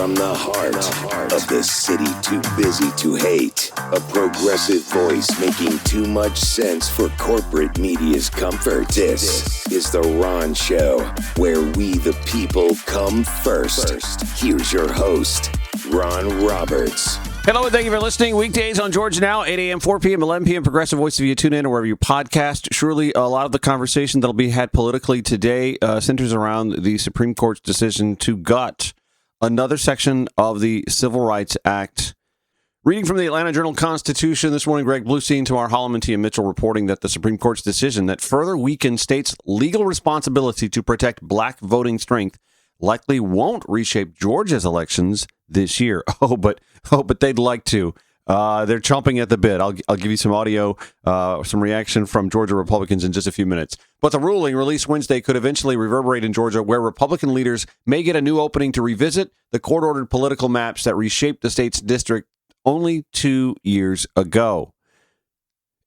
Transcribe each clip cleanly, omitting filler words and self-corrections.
from the heart of the city too busy to hate. A progressive voice making too much sense for corporate media's comfort. This is The Ron Show, where we the people come first. Here's your host, Ron Roberts. Hello, and thank you for listening. Weekdays on Georgia Now, 8 a.m., 4 p.m., 11 p.m. Progressive Voice of you tune in or wherever you podcast. Surely a lot of the conversation that'll be had politically today centers around the Supreme Court's decision to gut another section of the Civil Rights Act. Reading from the Atlanta Journal-Constitution this morning, Greg Bluestein, Tamar Holloman, Tia Mitchell reporting that the Supreme Court's decision that further weakens states' legal responsibility to protect black voting strength likely won't reshape Georgia's elections this year. Oh, but they'd like to. They're chomping at the bit. I'll give you some audio, some reaction from Georgia Republicans in just a few minutes. But the ruling released Wednesday could eventually reverberate in Georgia, where Republican leaders may get a new opening to revisit the court-ordered political maps that reshaped the state's district only 2 years ago.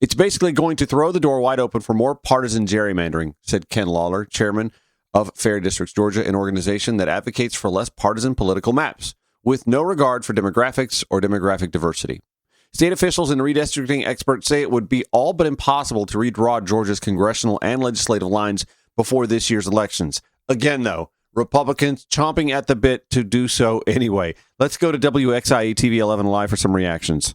It's basically going to throw the door wide open for more partisan gerrymandering, said Ken Lawler, chairman of Fair Districts Georgia, an organization that advocates for less partisan political maps, with no regard for demographics or demographic diversity. State officials and redistricting experts say it would be all but impossible to redraw Georgia's congressional and legislative lines before this year's elections. Again, though, Republicans chomping at the bit to do so anyway. Let's go to WXIE TV 11 Live for some reactions.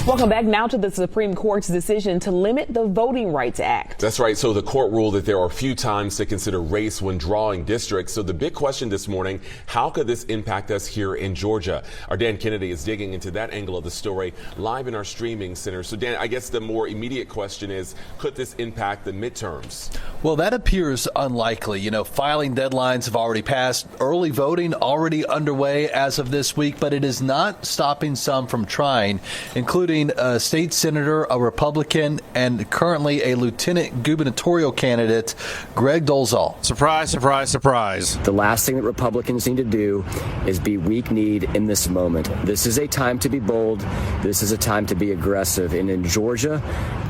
Welcome back now to the Supreme Court's decision to limit the Voting Rights Act. That's right. So the court ruled that there are few times to consider race when drawing districts. So the big question this morning, how could this impact us here in Georgia? Our Dan Kennedy is digging into that angle of the story live in our streaming center. So Dan, I guess the more immediate question is, could this impact the midterms? Well, that appears unlikely. You know, filing deadlines have already passed. Early voting already underway as of this week, but it is not stopping some from trying, including a state senator, a Republican, and currently a lieutenant gubernatorial candidate, Greg Dolezal. Surprise, surprise, surprise. The last thing that Republicans need to do is be weak-kneed in this moment. This is a time to be bold. This is a time to be aggressive. And in Georgia,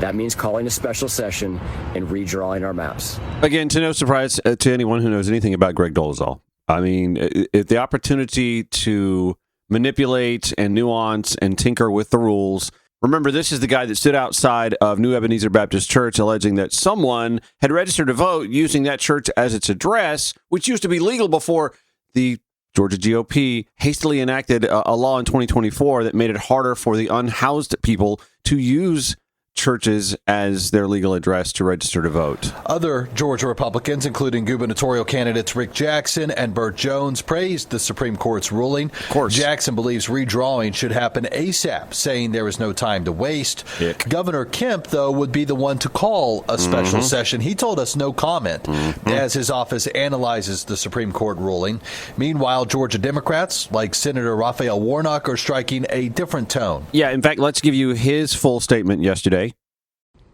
that means calling a special session and redrawing our maps. Again, to no surprise to anyone who knows anything about Greg Dolezal. I mean, if the opportunity to manipulate and nuance and tinker with the rules. Remember, this is the guy that stood outside of New Ebenezer Baptist Church alleging that someone had registered to vote using that church as its address, which used to be legal before the Georgia GOP hastily enacted a law in 2024 that made it harder for the unhoused people to use churches as their legal address to register to vote. Other Georgia Republicans, including gubernatorial candidates Rick Jackson and Burt Jones, praised the Supreme Court's ruling. Of course. Jackson believes redrawing should happen ASAP, saying there is no time to waste. Governor Kemp, though, would be the one to call a special session. He told us no comment as his office analyzes the Supreme Court ruling. Meanwhile, Georgia Democrats, like Senator Raphael Warnock, are striking a different tone. Yeah, in fact, let's give you his full statement yesterday.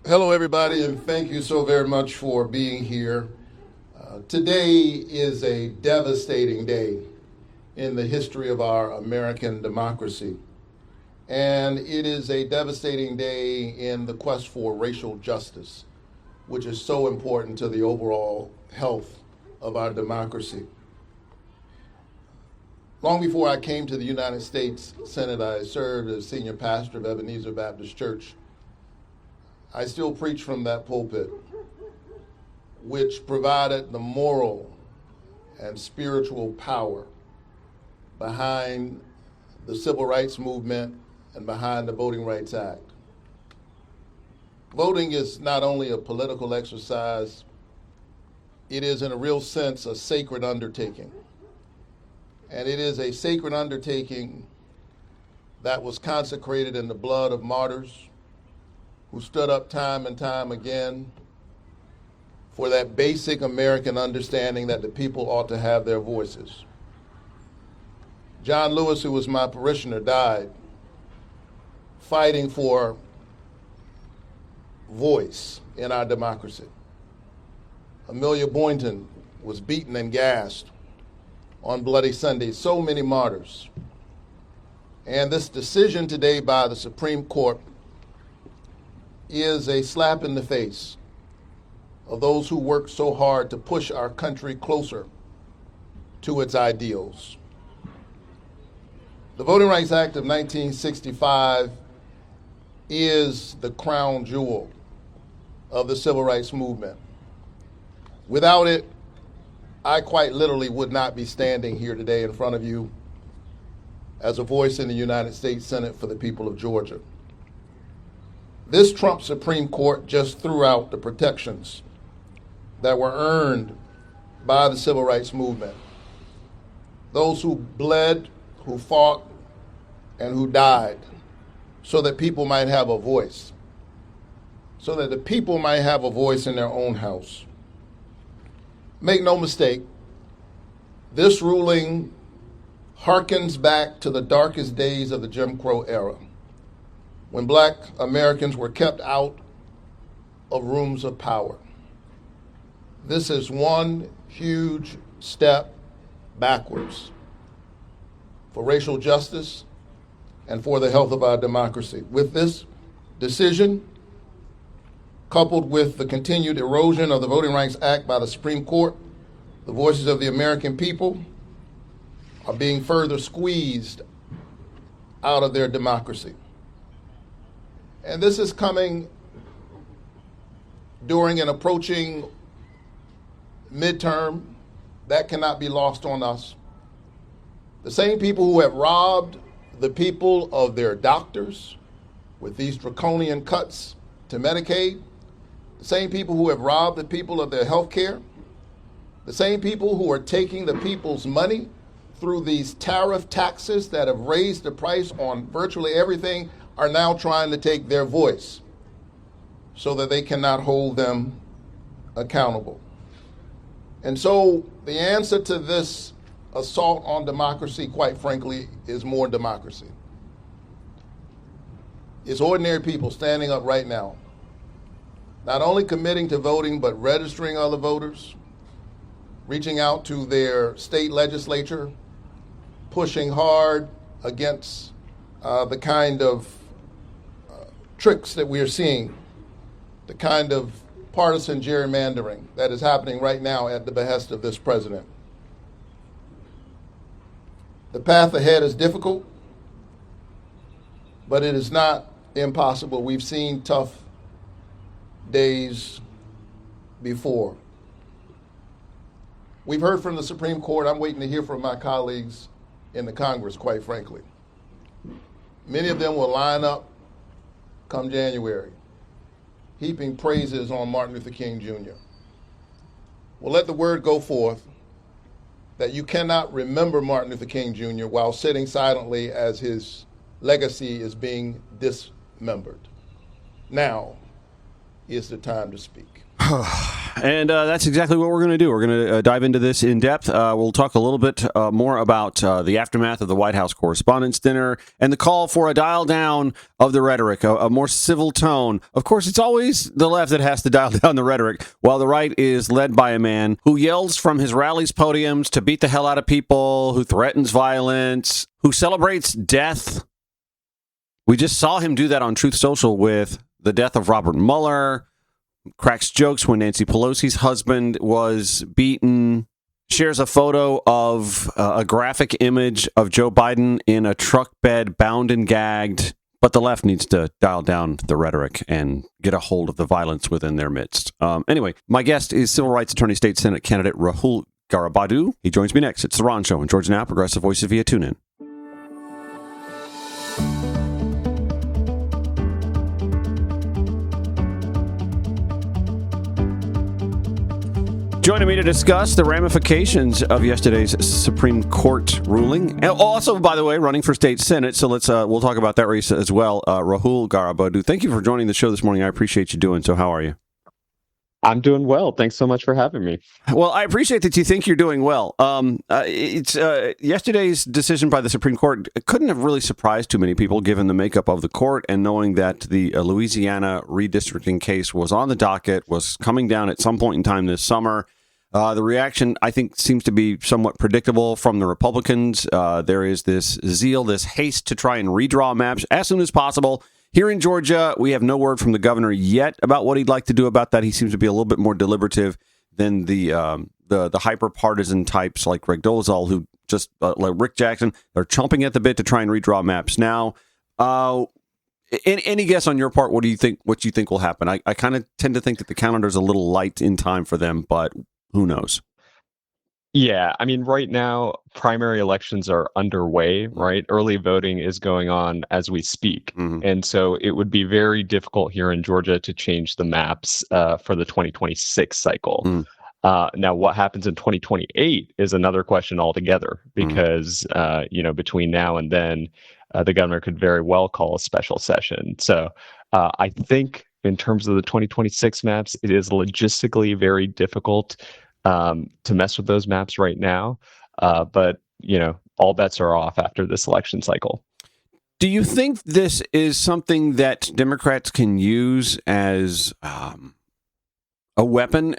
Hello, everybody, and thank you so very much for being here. Today is a devastating day in the history of our American democracy, and it is a devastating day in the quest for racial justice, which is so important to the overall health of our democracy. Long before I came to the United States Senate, I served as senior pastor of Ebenezer Baptist Church. I still preach from that pulpit, which provided the moral and spiritual power behind the Civil Rights Movement and behind the Voting Rights Act. Voting is not only a political exercise, it is in a real sense a sacred undertaking. And it is a sacred undertaking that was consecrated in the blood of martyrs who stood up time and time again for that basic American understanding that the people ought to have their voices. John Lewis, who was my parishioner, died fighting for voice in our democracy. Amelia Boynton was beaten and gassed on Bloody Sunday. So many martyrs. And this decision today by the Supreme Court is a slap in the face of those who work so hard to push our country closer to its ideals. The Voting Rights Act of 1965 is the crown jewel of the civil rights movement. Without it, I quite literally would not be standing here today in front of you as a voice in the United States Senate for the people of Georgia. This Trump Supreme Court just threw out the protections that were earned by the civil rights movement. Those who bled, who fought, and who died so that people might have a voice, so that the people might have a voice in their own house. Make no mistake, this ruling harkens back to the darkest days of the Jim Crow era, when Black Americans were kept out of rooms of power. This is one huge step backwards for racial justice and for the health of our democracy. With this decision, coupled with the continued erosion of the Voting Rights Act by the Supreme Court, the voices of the American people are being further squeezed out of their democracy. And this is coming during an approaching midterm that cannot be lost on us. The same people who have robbed the people of their doctors with these draconian cuts to Medicaid, the same people who have robbed the people of their health care, the same people who are taking the people's money through these tariff taxes that have raised the price on virtually everything, are now trying to take their voice so that they cannot hold them accountable. And so the answer to this assault on democracy, quite frankly, is more democracy. It's ordinary people standing up right now, not only committing to voting, but registering other voters, reaching out to their state legislature, pushing hard against the kind of tricks that we are seeing, the kind of partisan gerrymandering that is happening right now at the behest of this president. The path ahead is difficult, but it is not impossible. We've seen tough days before. We've heard from the Supreme Court. I'm waiting to hear from my colleagues in the Congress, quite frankly. Many of them will line up come January, heaping praises on Martin Luther King Jr. Well, let the word go forth that you cannot remember Martin Luther King Jr. while sitting silently as his legacy is being dismembered. Now is the time to speak. And that's exactly what we're going to do. We're going to dive into this in depth. We'll talk a little bit more about the aftermath of the White House Correspondents' Dinner and the call for a dial down of the rhetoric, a more civil tone. Of course, it's always the left that has to dial down the rhetoric, while the right is led by a man who yells from his rallies' podiums to beat the hell out of people, who threatens violence, who celebrates death. We just saw him do that on Truth Social with the death of Robert Mueller, cracks jokes when Nancy Pelosi's husband was beaten, shares a photo of a graphic image of Joe Biden in a truck bed, bound and gagged. But the left needs to dial down the rhetoric and get a hold of the violence within their midst. Anyway, my guest is civil rights attorney, state Senate candidate Rahul Garabadu. He joins me next. It's The Ron Show on Georgia Now, Progressive Voices via TuneIn. Joining me to discuss the ramifications of yesterday's Supreme Court ruling, and also, by the way, running for state Senate. So we'll talk about that race as well. Rahul Garabadu, thank you for joining the show this morning. I appreciate you doing so. How are you? I'm doing well. Thanks so much for having me. Well, I appreciate that you think you're doing well. It's yesterday's decision by the Supreme Court couldn't have really surprised too many people, given the makeup of the court and knowing that the Louisiana redistricting case was on the docket, was coming down at some point in time this summer. The reaction, I think, seems to be somewhat predictable from the Republicans. There is this zeal, this haste to try and redraw maps as soon as possible. Here in Georgia, we have no word from the governor yet about what he'd like to do about that. He seems to be a little bit more deliberative than the hyper-partisan types like Greg Dolezal, who just like Rick Jackson. They're chomping at the bit to try and redraw maps. Now, any guess on your part? What do you think? What you think will happen? I kind of tend to think that the calendar's a little light in time for them, but who knows? Yeah, I mean, right now, primary elections are underway, right? Early voting is going on as we speak. And so it would be very difficult here in Georgia to change the maps for the 2026 cycle. Now, what happens in 2028 is another question altogether, because, between now and then, the governor could very well call a special session. So I think in terms of the 2026 maps, it is logistically very difficult to mess with those maps right now. But, all bets are off after this election cycle. Do you think this is something that Democrats can use as a weapon?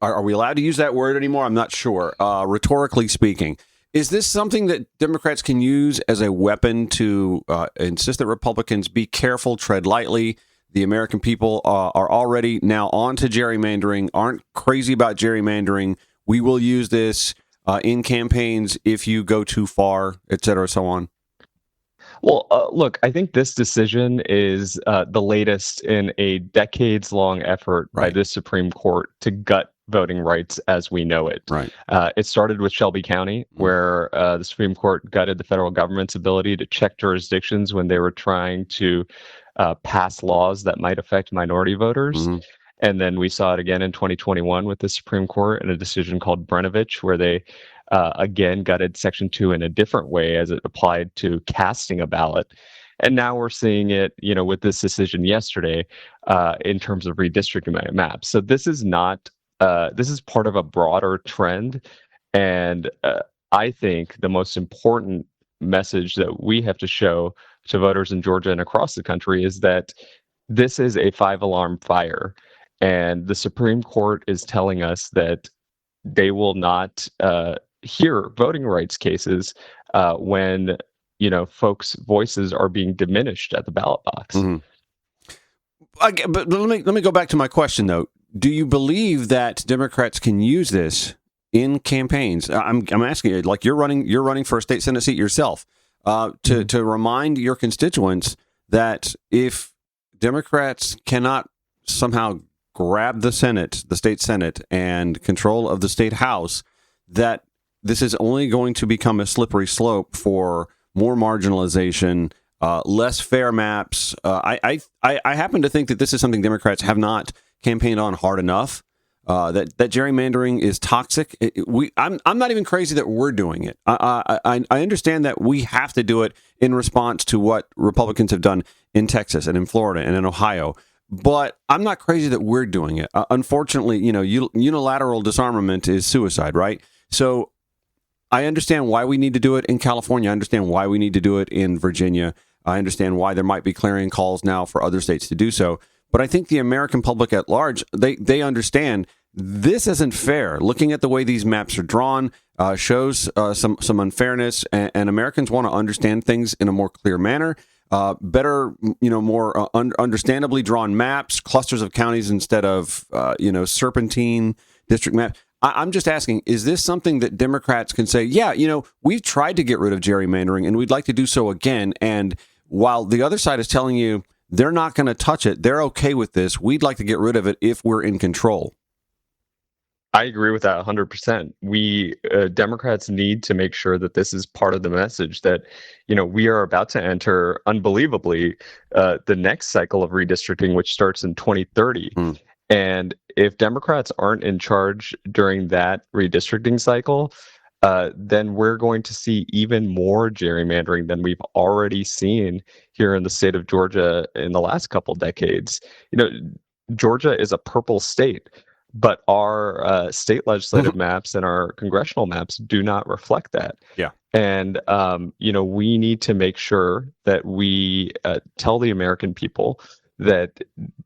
Are we allowed to use that word anymore? I'm not sure. Rhetorically speaking, is this something that Democrats can use as a weapon to insist that Republicans be careful, tread lightly? The American people are already now on to gerrymandering, aren't crazy about gerrymandering. We will use this in campaigns if you go too far, et cetera, so on. Well, look, I think this decision is the latest in a decades-long effort by the Supreme Court to gut voting rights as we know it. Right. It started with Shelby County, where the Supreme Court gutted the federal government's ability to check jurisdictions when they were trying to pass laws that might affect minority voters. And then we saw it again in 2021 with the Supreme Court in a decision called Brenovich, where they again gutted Section 2 in a different way as it applied to casting a ballot. And now we're seeing it, with this decision yesterday in terms of redistricting maps. So this is not, this is part of a broader trend. And I think the most important message that we have to show to voters in Georgia and across the country is that this is a 5-alarm fire. And the Supreme Court is telling us that they will not hear voting rights cases when, folks' voices are being diminished at the ballot box. But let me go back to my question, though. Do you believe that Democrats can use this in campaigns? I'm asking you, like you're running for a state Senate seat yourself, to remind your constituents that if Democrats cannot somehow grab the Senate, the state Senate, and control of the state House, that this is only going to become a slippery slope for more marginalization, less fair maps. I happen to think that this is something Democrats have not campaigned on hard enough. That gerrymandering is toxic. I'm not even crazy that we're doing it. I understand that we have to do it in response to what Republicans have done in Texas and in Florida and in Ohio. But I'm not crazy that we're doing it. Unfortunately, unilateral disarmament is suicide, right? So I understand why we need to do it in California. I understand why we need to do it in Virginia. I understand why there might be clarion calls now for other states to do so. But I think the American public at large, they understand this isn't fair. Looking at the way these maps are drawn shows some unfairness, and Americans want to understand things in a more clear manner. Better, more understandably drawn maps, clusters of counties instead of, serpentine district maps. I'm just asking, is this something that Democrats can say, yeah, we've tried to get rid of gerrymandering and we'd like to do so again. And while the other side is telling you they're not going to touch it, they're okay with this, we'd like to get rid of it if we're in control. I agree with that 100%. We Democrats need to make sure that this is part of the message that, we are about to enter, unbelievably, the next cycle of redistricting, which starts in 2030. And if Democrats aren't in charge during that redistricting cycle, then we're going to see even more gerrymandering than we've already seen here in the state of Georgia in the last couple decades. Georgia is a purple state, but our state legislative maps and our congressional maps do not reflect that. Yeah. And, we need to make sure that we tell the American people that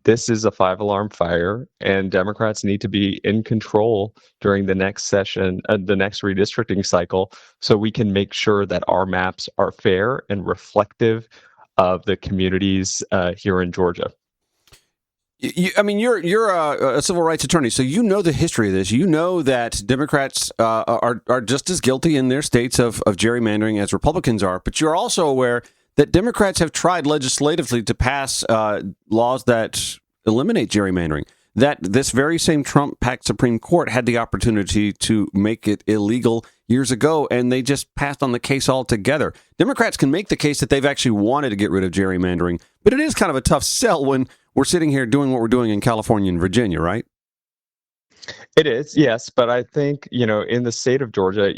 this is a 5-alarm fire, and Democrats need to be in control during the next session, the next redistricting cycle, so we can make sure that our maps are fair and reflective of the communities here in Georgia. You're a civil rights attorney, so you know the history of this. You know that Democrats are just as guilty in their states of gerrymandering as Republicans are, but you're also aware that Democrats have tried legislatively to pass laws that eliminate gerrymandering. That this very same Trump-packed Supreme Court had the opportunity to make it illegal years ago, and they just passed on the case altogether. Democrats can make the case that they've actually wanted to get rid of gerrymandering, but it is kind of a tough sell when we're sitting here doing what we're doing in California and Virginia, right? It is, yes, but I think, in the state of Georgia,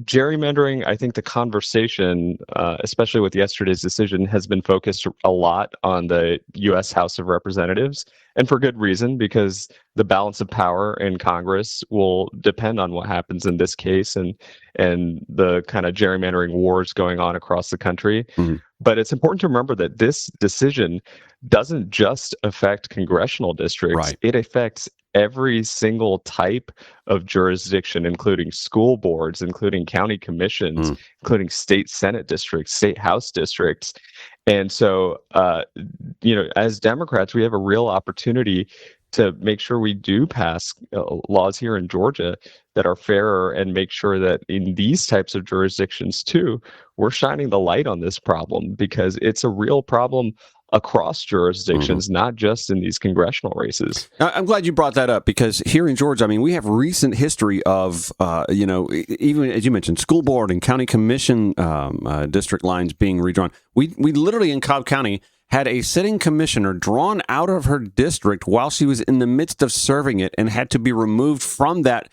gerrymandering, I think the conversation, especially with yesterday's decision, has been focused a lot on the U.S. House of Representatives, and for good reason, because the balance of power in Congress will depend on what happens in this case and the kind of gerrymandering wars going on across the country. Mm-hmm. But it's important to remember that this decision doesn't just affect congressional districts. Right. It affects every single type of jurisdiction, including school boards, including county commissions, including state Senate districts, state House districts. And so, as Democrats, we have a real opportunity to make sure we do pass laws here in Georgia that are fairer and make sure that in these types of jurisdictions, too, we're shining the light on this problem, because it's a real problem across jurisdictions, not just in these congressional races. I'm glad you brought that up, because here in Georgia, we have recent history of, even as you mentioned, school board and county commission district lines being redrawn. We literally in Cobb County had a sitting commissioner drawn out of her district while she was in the midst of serving it and had to be removed from that.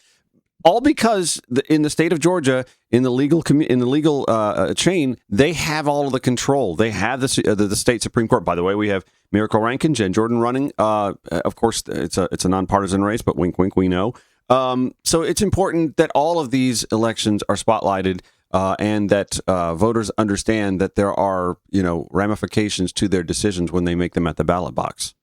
All because in the state of Georgia, in the legal chain, they have all of the control. They have the state Supreme Court. By the way, we have Miracle Rankin, Jen Jordan running. Of course, it's a nonpartisan race, but wink, wink, we know. So it's important that all of these elections are spotlighted and that voters understand that there are ramifications to their decisions when they make them at the ballot box.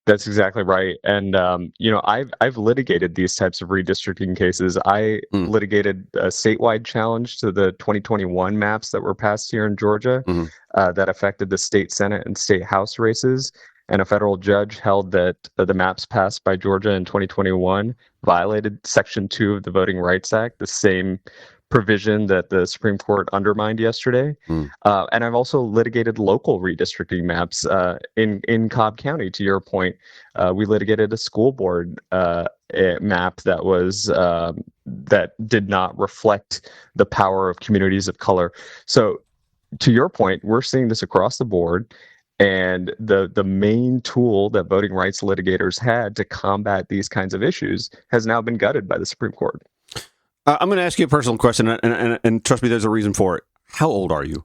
That's exactly right. And, I've litigated these types of redistricting cases. I litigated a statewide challenge to the 2021 maps that were passed here in Georgia that affected the state Senate and state House races. And a federal judge held that the maps passed by Georgia in 2021 violated Section 2 of the Voting Rights Act, the same provision that the Supreme Court undermined yesterday. And I've also litigated local redistricting maps in Cobb County. To your point, we litigated a school board map that was that did not reflect the power of communities of color. So to your point, we're seeing this across the board. And the main tool that voting rights litigators had to combat these kinds of issues has now been gutted by the Supreme Court. I'm going to ask you a personal question, and trust me, there's a reason for it. How old are you?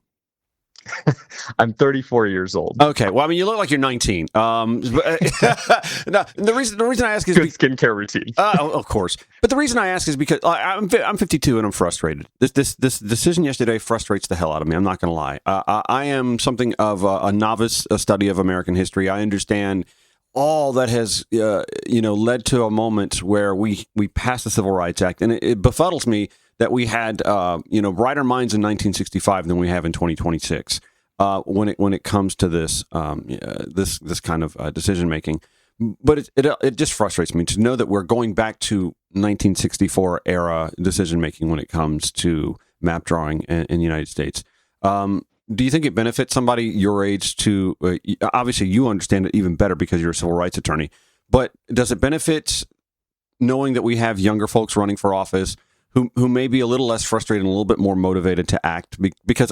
I'm 34 years old. Okay. Well, you look like you're 19. No, the reason I ask is good skincare routine. Of course. But the reason I ask is because I'm 52 and I'm frustrated. This decision yesterday frustrates the hell out of me. I'm not going to lie. I am something of a novice study of American history. I understand all that has led to a moment where we passed the Civil Rights Act, and it befuddles me that we had brighter minds in 1965 than we have in 2026 when it comes to this this kind of decision making. But it just frustrates me to know that we're going back to 1964 era decision making when it comes to map drawing in the United States. Do you think it benefits somebody your age to, obviously you understand it even better because you're a civil rights attorney, but does it benefit knowing that we have younger folks running for office who may be a little less frustrated and a little bit more motivated to act? Because,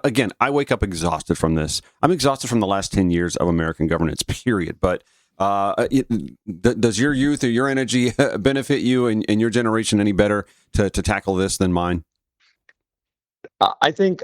again, I wake up exhausted from this. I'm exhausted from the last 10 years of American governance, period. But does your youth or your energy benefit you and your generation any better to tackle this than mine? I think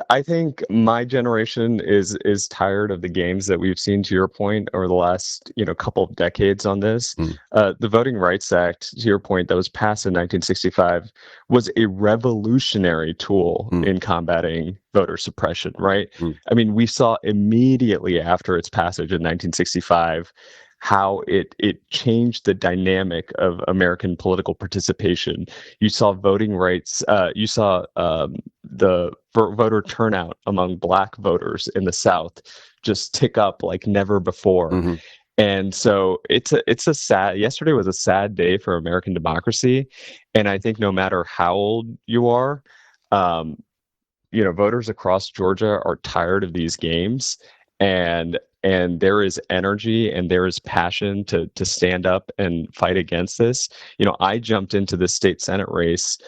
my generation is tired of the games that we've seen, to your point, over the last couple of decades on this. The Voting Rights Act, to your point, that was passed in 1965, was a revolutionary tool in combating voter suppression. Right? We saw immediately after its passage in 1965 how it changed the dynamic of American political participation. You saw voting rights. You saw the voter turnout among Black voters in the South just tick up like never before. And so it's a sad. Yesterday was a sad day for American democracy, and I think no matter how old you are, um, voters across Georgia are tired of these games, and there is energy and there is passion to stand up and fight against this. I jumped into the state Senate race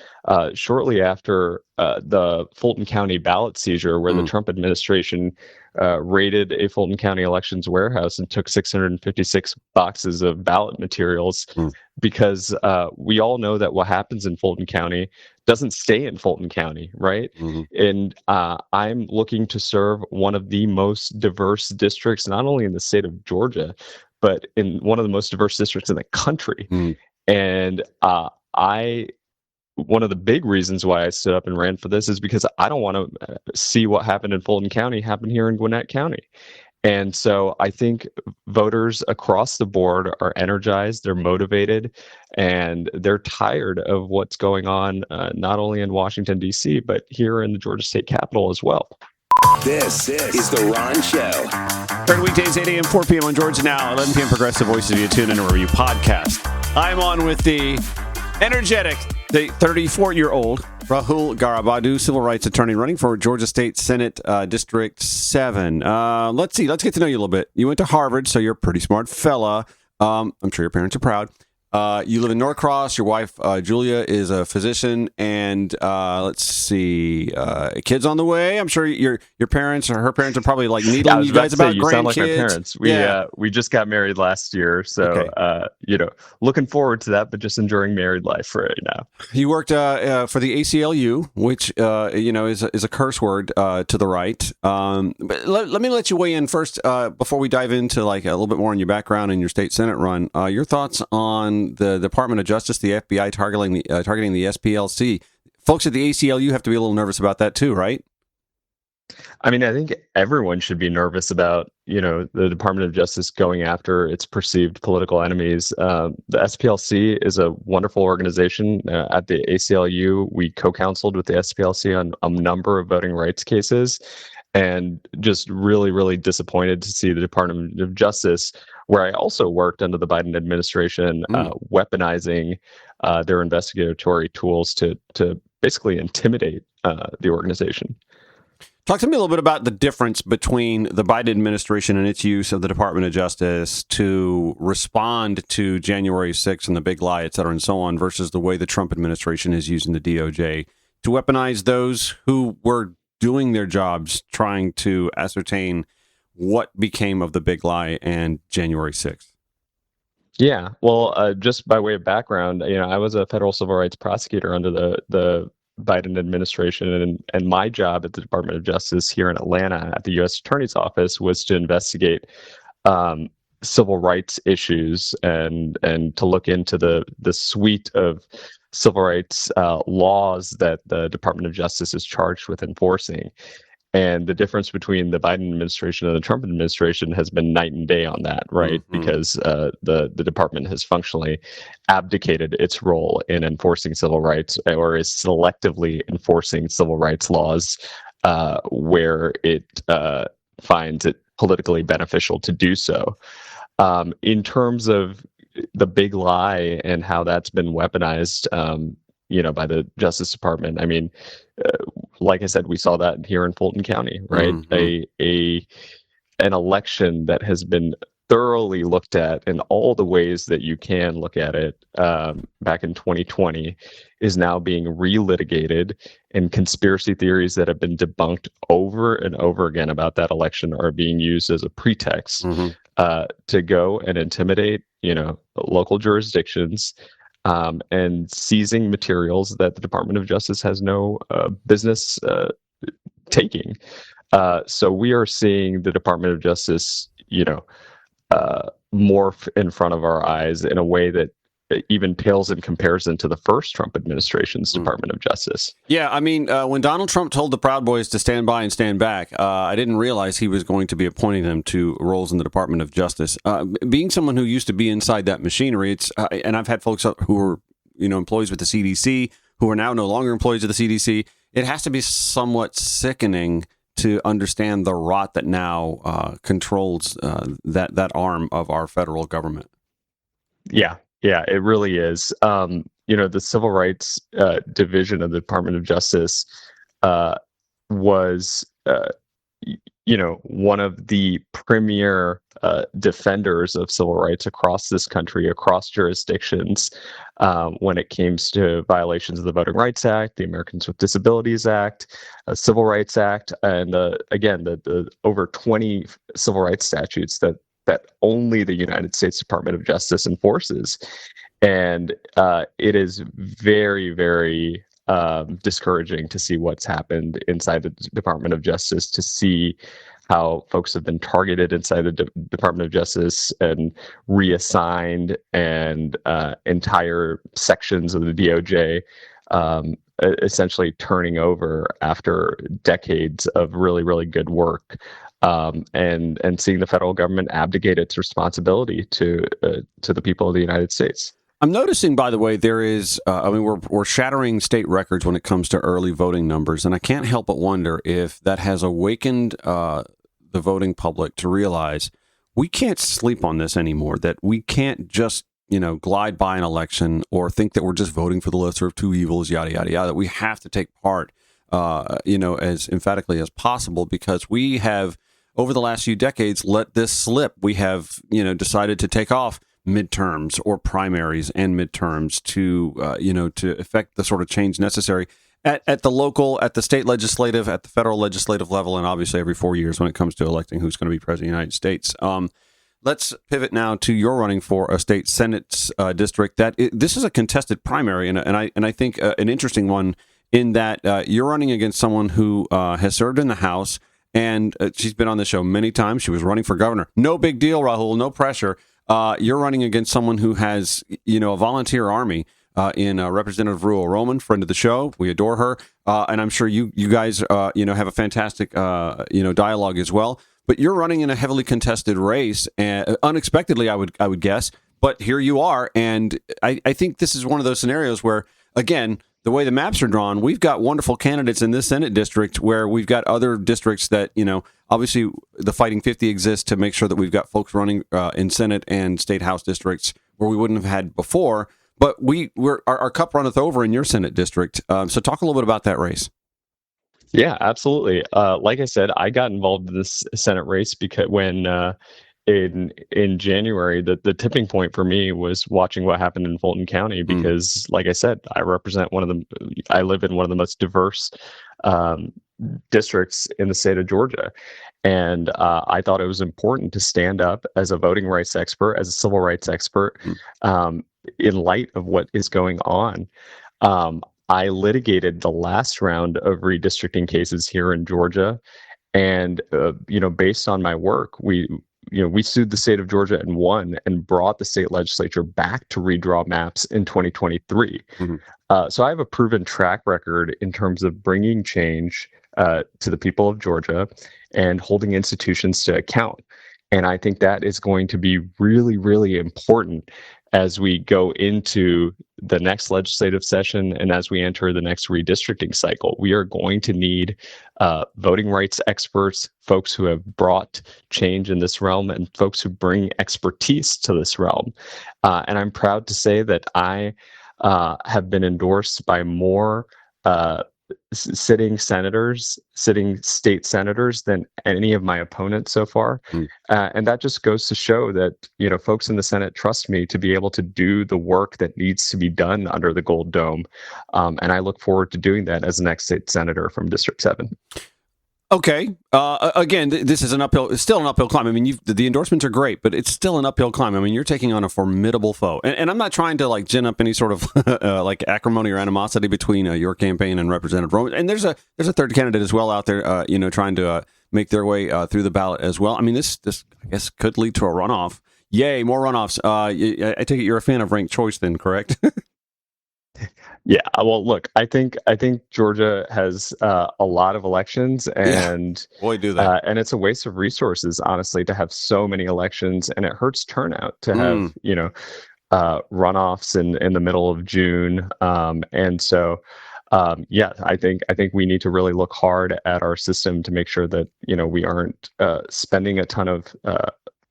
shortly after the Fulton County ballot seizure, where the Trump administration raided a Fulton County elections warehouse and took 656 boxes of ballot materials, because we all know that what happens in Fulton County doesn't stay in Fulton County, right? And I'm looking to serve one of the most diverse districts, not only in the state of Georgia, but in one of the most diverse districts in the country. And one of the big reasons why I stood up and ran for this is because I don't want to see what happened in Fulton County happen here in Gwinnett County. And so I think voters across the board are energized, they're motivated, and they're tired of what's going on, not only in Washington, D.C., but here in the Georgia State Capitol as well. This is The Ron Show. Heard weekdays, 8 a.m., 4 p.m. on Georgia Now, 11 p.m. Progressive Voices. You tune in or you podcast. I'm on with the energetic, the 34-year-old Rahul Garabadu, civil rights attorney running for Georgia State Senate District 7. Let's see. Let's get to know you a little bit. You went to Harvard, so you're a pretty smart fella. I'm sure your parents are proud. You live in Norcross. Your wife, Julia, is a physician. And let's see, kids on the way. I'm sure your parents or her parents are probably like needling you guys about grandkids. You sound like my parents. We just got married last year. So, looking forward to that, but just enjoying married life right now. You worked for the ACLU, which, is a curse word to the right. But let me let you weigh in first before we dive into like a little bit more on your background and your state Senate run. Your thoughts on the Department of Justice, the FBI targeting the SPLC. Folks at the ACLU have to be a little nervous about that too, right? I mean, I think everyone should be nervous about, the Department of Justice going after its perceived political enemies. The SPLC is a wonderful organization. At the ACLU, we co-counseled with the SPLC on a number of voting rights cases, and just really, really disappointed to see the Department of Justice, where I also worked under the Biden administration, weaponizing their investigatory tools to basically intimidate the organization. Talk to me a little bit about the difference between the Biden administration and its use of the Department of Justice to respond to January 6th and the big lie, et cetera, and so on, versus the way the Trump administration is using the DOJ to weaponize those who were doing their jobs, trying to ascertain what became of the big lie and January 6th. Yeah, well, just by way of background, I was a federal civil rights prosecutor under the Biden administration, and my job at the Department of Justice here in Atlanta at the U.S. Attorney's Office was to investigate civil rights issues and to look into the suite of civil rights laws that the Department of Justice is charged with enforcing. And the difference between the Biden administration and the Trump administration has been night and day on that, right? Because the department has functionally abdicated its role in enforcing civil rights, or is selectively enforcing civil rights laws where it finds it politically beneficial to do so. In terms of the big lie and how that's been weaponized, by the Justice Department. I mean, like I said, we saw that here in Fulton County, right? An election that has been thoroughly looked at in all the ways that you can look at it back in 2020 is now being relitigated, and conspiracy theories that have been debunked over and over again about that election are being used as a pretext to go and intimidate, local jurisdictions, and seizing materials that the Department of Justice has no business taking. So we are seeing the Department of Justice, morph in front of our eyes in a way that even pales in comparison to the first Trump administration's Department of Justice. Yeah, I mean, when Donald Trump told the Proud Boys to stand by and stand back, I didn't realize he was going to be appointing them to roles in the Department of Justice. Being someone who used to be inside that machinery, it's and I've had folks who were employees with the CDC who are now no longer employees of the CDC. It has to be somewhat sickening to understand the rot that now controls that arm of our federal government. Yeah, it really is. The Civil Rights Division of the Department of Justice was, one of the premier defenders of civil rights across this country, across jurisdictions, when it came to violations of the Voting Rights Act, the Americans with Disabilities Act, Civil Rights Act, and again, the over 20 civil rights statutes that only the United States Department of Justice enforces. And it is very, very discouraging to see what's happened inside the Department of Justice, to see how folks have been targeted inside the Department of Justice and reassigned, and entire sections of the DOJ essentially turning over after decades of really, really good work. And seeing the federal government abdicate its responsibility to the people of the United States. I'm noticing, by the way, there is, we're shattering state records when it comes to early voting numbers, and I can't help but wonder if that has awakened the voting public to realize we can't sleep on this anymore, that we can't just, glide by an election or think that we're just voting for the lesser of two evils, yada, yada, yada, that we have to take part, as emphatically as possible, because we have, over the last few decades, let this slip. We have, decided to take off midterms or primaries and midterms to effect the sort of change necessary at the local, at the state legislative, at the federal legislative level, and obviously every 4 years when it comes to electing who's going to be president of the United States. Let's pivot now to your running for a state Senate district. This is a contested primary, and I think an interesting one in that you're running against someone who has served in the House, and she's been on the show many times. She was running for governor. No big deal, Rahul. No pressure. You're running against someone who has, a volunteer army in Representative Ruel Roman, friend of the show. We adore her, and I'm sure you guys, have a fantastic, dialogue as well. But you're running in a heavily contested race, unexpectedly, I would guess. But here you are, and I think this is one of those scenarios where, again, the way the maps are drawn, we've got wonderful candidates in this Senate district where we've got other districts that, obviously the Fighting 50 exists to make sure that we've got folks running in Senate and state House districts where we wouldn't have had before. But our cup runneth over in your Senate district. So talk a little bit about that race. Yeah, absolutely. Like I said, I got involved in this Senate race because when in January, the tipping point for me was watching what happened in Fulton County, because, like I said, I live in one of the most diverse districts in the state of Georgia. And I thought it was important to stand up as a voting rights expert, as a civil rights expert, in light of what is going on. I litigated the last round of redistricting cases here in Georgia. And, based on my work, we sued the state of Georgia and won, and brought the state legislature back to redraw maps in 2023. So I have a proven track record in terms of bringing change to the people of Georgia and holding institutions to account. And I think that is going to be really, really important as we go into the next legislative session and as we enter the next redistricting cycle. We are going to need voting rights experts, folks who have brought change in this realm, and folks who bring expertise to this realm. And I'm proud to say that I have been endorsed by more sitting state senators than any of my opponents so far. And that just goes to show that, folks in the Senate trust me to be able to do the work that needs to be done under the Gold Dome. And I look forward to doing that as the next state senator from District 7. Okay. Again, this is still an uphill climb. I mean, the endorsements are great, but it's still an uphill climb. I mean, you're taking on a formidable foe. And I'm not trying to gin up any sort of acrimony or animosity between your campaign and Representative Roman. And there's a third candidate as well out there, trying to make their way through the ballot as well. I mean, this I guess could lead to a runoff. Yay, more runoffs. I take it you're a fan of ranked choice then, correct? Yeah, well, look, I think Georgia has a lot of elections, and boy, do they. And it's a waste of resources, honestly, to have so many elections, and it hurts turnout to have runoffs in the middle of June, and so yeah, I think we need to really look hard at our system to make sure that we aren't spending a ton of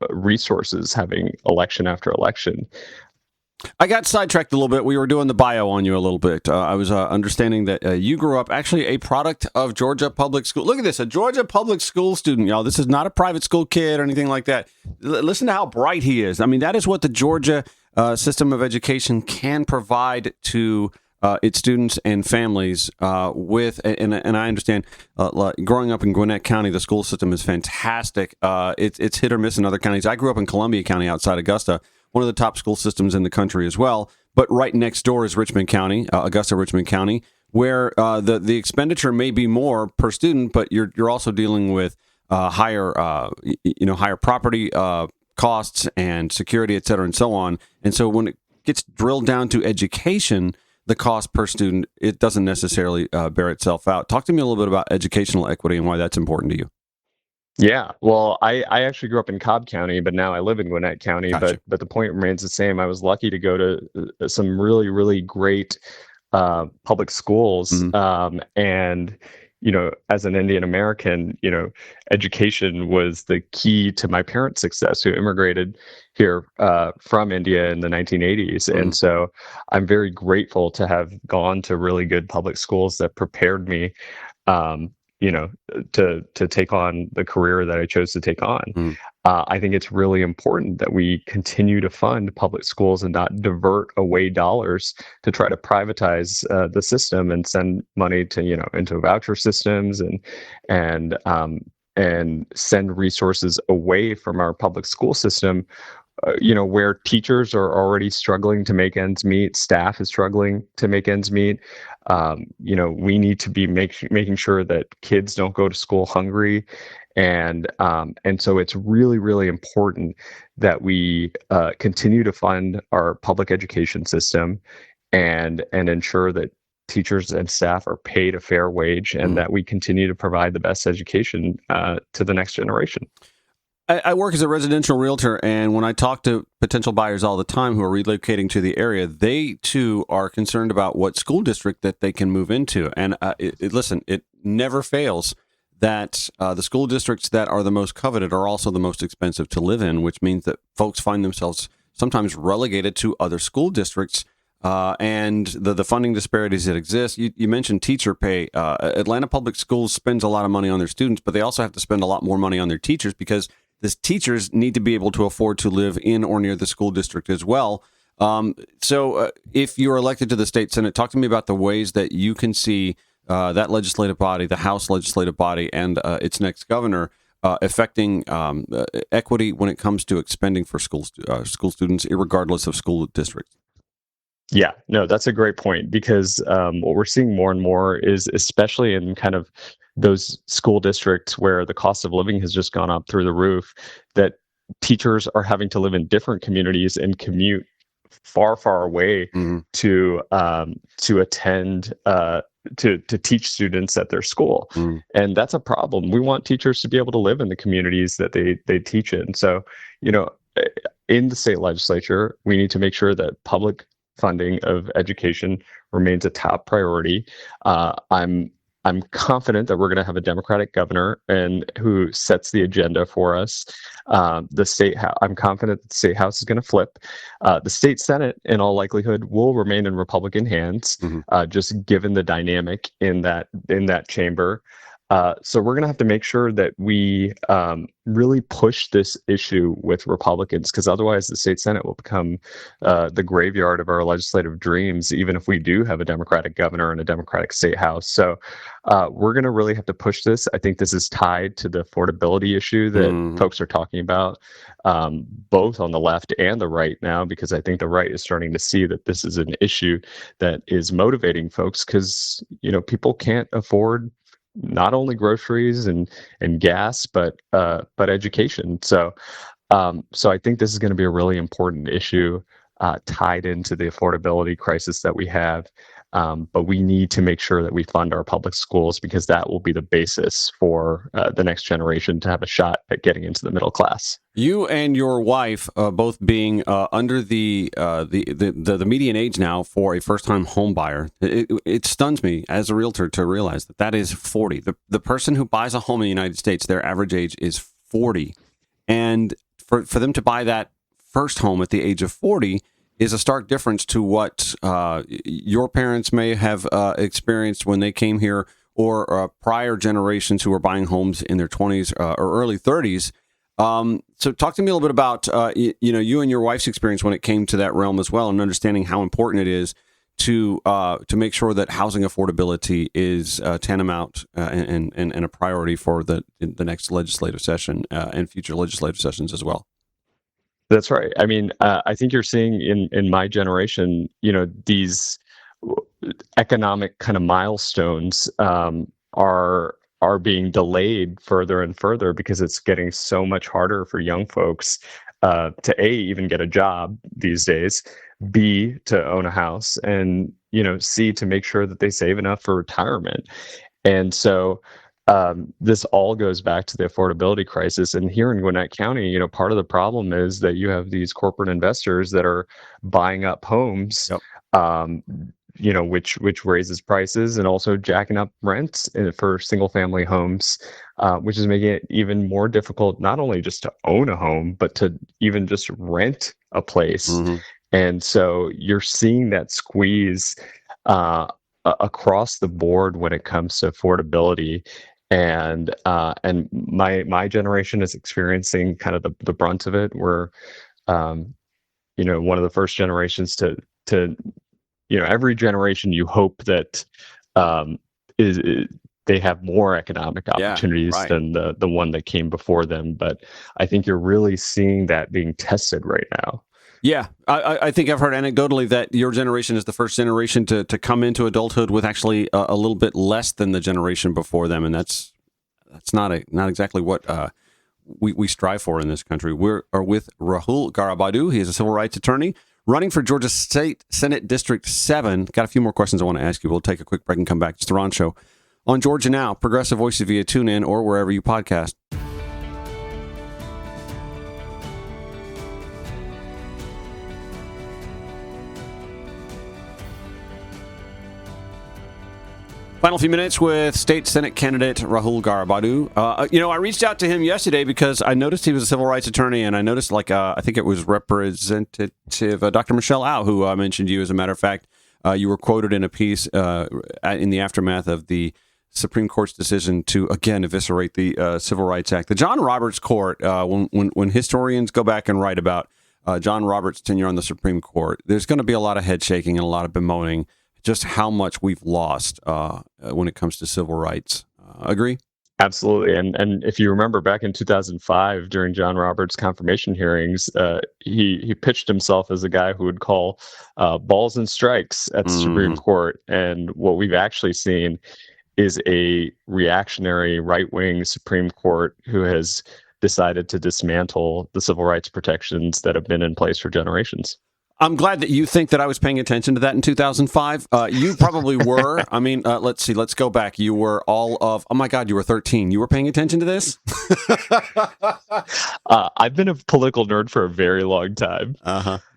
resources having election after election. I got sidetracked a little bit. We were doing the bio on you a little bit. I was understanding that you grew up actually a product of Georgia Public School. Look at this, a Georgia Public School student, y'all. This is not a private school kid or anything like that. Listen to how bright he is. I mean, that is what the Georgia system of education can provide to its students and families with, and I understand growing up in Gwinnett County, the school system is fantastic. It's hit or miss in other counties. I grew up in Columbia County outside Augusta, one of the top school systems in the country as well. But right next door is Richmond County, Augusta-Richmond County, where the expenditure may be more per student, but you're also dealing with higher property costs and security, et cetera, and so on. And so when it gets drilled down to education, the cost per student, it doesn't necessarily bear itself out. Talk to me a little bit about educational equity and why that's important to you. Yeah, well, I actually grew up in Cobb County, but now I live in Gwinnett County. Gotcha. But the point remains the same. I was lucky to go to some really, really great public schools. And, as an Indian American, education was the key to my parents' success, who immigrated here from India in the 1980s. And so I'm very grateful to have gone to really good public schools that prepared me to take on the career that I chose to take on. I think it's really important that we continue to fund public schools and not divert away dollars to try to privatize the system and send money to into voucher systems and send resources away from our public school system. Where teachers are already struggling to make ends meet, staff is struggling to make ends meet. We need to be making sure that kids don't go to school hungry, and so it's really, really important that we continue to fund our public education system and ensure that teachers and staff are paid a fair wage, and that we continue to provide the best education to the next generation. I work as a residential realtor, and when I talk to potential buyers all the time who are relocating to the area, they too are concerned about what school district that they can move into. And listen, it never fails that the school districts that are the most coveted are also the most expensive to live in, which means that folks find themselves sometimes relegated to other school districts. And the funding disparities that exist. You mentioned teacher pay. Atlanta Public Schools spends a lot of money on their students, but they also have to spend a lot more money on their teachers because the teachers need to be able to afford to live in or near the school district as well. So if you're elected to the state Senate, talk to me about the ways that you can see that legislative body, the House legislative body, and its next governor affecting equity when it comes to expending for school students, irregardless of school district. Yeah, no, that's a great point, because what we're seeing more and more is, especially in kind of those school districts where the cost of living has just gone up through the roof, that teachers are having to live in different communities and commute far, far away to attend to teach students at their school. And that's a problem. We want teachers to be able to live in the communities that they teach in. So, in the state legislature, we need to make sure that public funding of education remains a top priority. I'm confident that we're going to have a Democratic governor and who sets the agenda for us. I'm confident that the state house is going to flip. The state Senate, in all likelihood, will remain in Republican hands, just given the dynamic in that chamber. So we're going to have to make sure that we really push this issue with Republicans, because otherwise the state Senate will become the graveyard of our legislative dreams, even if we do have a Democratic governor and a Democratic state house. So we're going to really have to push this. I think this is tied to the affordability issue that folks are talking about, both on the left and the right now, because I think the right is starting to see that this is an issue that is motivating folks, because people can't afford not only groceries and gas, but education. So I think this is going to be a really important issue tied into the affordability crisis that we have. But we need to make sure that we fund our public schools, because that will be the basis for the next generation to have a shot at getting into the middle class. You and your wife both being under the median age now for a first-time home buyer, it stuns me as a realtor to realize that is 40. The person who buys a home in the United States, their average age is 40. And for them to buy that first home at the age of 40 is a stark difference to what your parents may have experienced when they came here, or prior generations who were buying homes in their 20s or early 30s. So talk to me a little bit about, you and your wife's experience when it came to that realm as well, and understanding how important it is to make sure that housing affordability is tantamount and a priority for the next legislative session and future legislative sessions as well. That's right. I mean, I think you're seeing in my generation, these economic kind of milestones are being delayed further and further because it's getting so much harder for young folks to A, even get a job these days, B, to own a house, and C, to make sure that they save enough for retirement. And so this all goes back to the affordability crisis. And here in Gwinnett County, part of the problem is that you have these corporate investors that are buying up homes. Yep. Which raises prices and also jacking up rents for single family homes, which is making it even more difficult, not only just to own a home, but to even just rent a place. Mm-hmm. And so you're seeing that squeeze across the board when it comes to affordability. And my generation is experiencing kind of the brunt of it. We're, one of the first generations to every generation you hope that they have more economic opportunities than the one that came before them. But I think you're really seeing that being tested right now. Yeah, I think I've heard anecdotally that your generation is the first generation to come into adulthood with actually a little bit less than the generation before them, and that's not exactly what we strive for in this country. We are with Rahul Garabadu. He is a civil rights attorney running for Georgia State Senate District 7. Got a few more questions I want to ask you. We'll take a quick break and come back. It's the Ron Show on Georgia Now, Progressive Voices via TuneIn or wherever you podcast. Final few minutes with State Senate candidate Rahul Garabadu. I reached out to him yesterday because I noticed he was a civil rights attorney, and I noticed, I think it was Representative Dr. Michelle Au, who mentioned you. As a matter of fact, you were quoted in a piece in the aftermath of the Supreme Court's decision to, again, eviscerate the Civil Rights Act. The John Roberts Court, when historians go back and write about John Roberts' tenure on the Supreme Court, there's going to be a lot of head shaking and a lot of bemoaning just how much we've lost when it comes to civil rights. Agree? Absolutely. And if you remember back in 2005, during John Roberts' confirmation hearings, he pitched himself as a guy who would call balls and strikes at the Supreme Court. And what we've actually seen is a reactionary right-wing Supreme Court who has decided to dismantle the civil rights protections that have been in place for generations. I'm glad that you think that I was paying attention to that in 2005. You probably were. I mean, let's see. Let's go back. You were oh my God, you were 13. You were paying attention to this? I've been a political nerd for a very long time.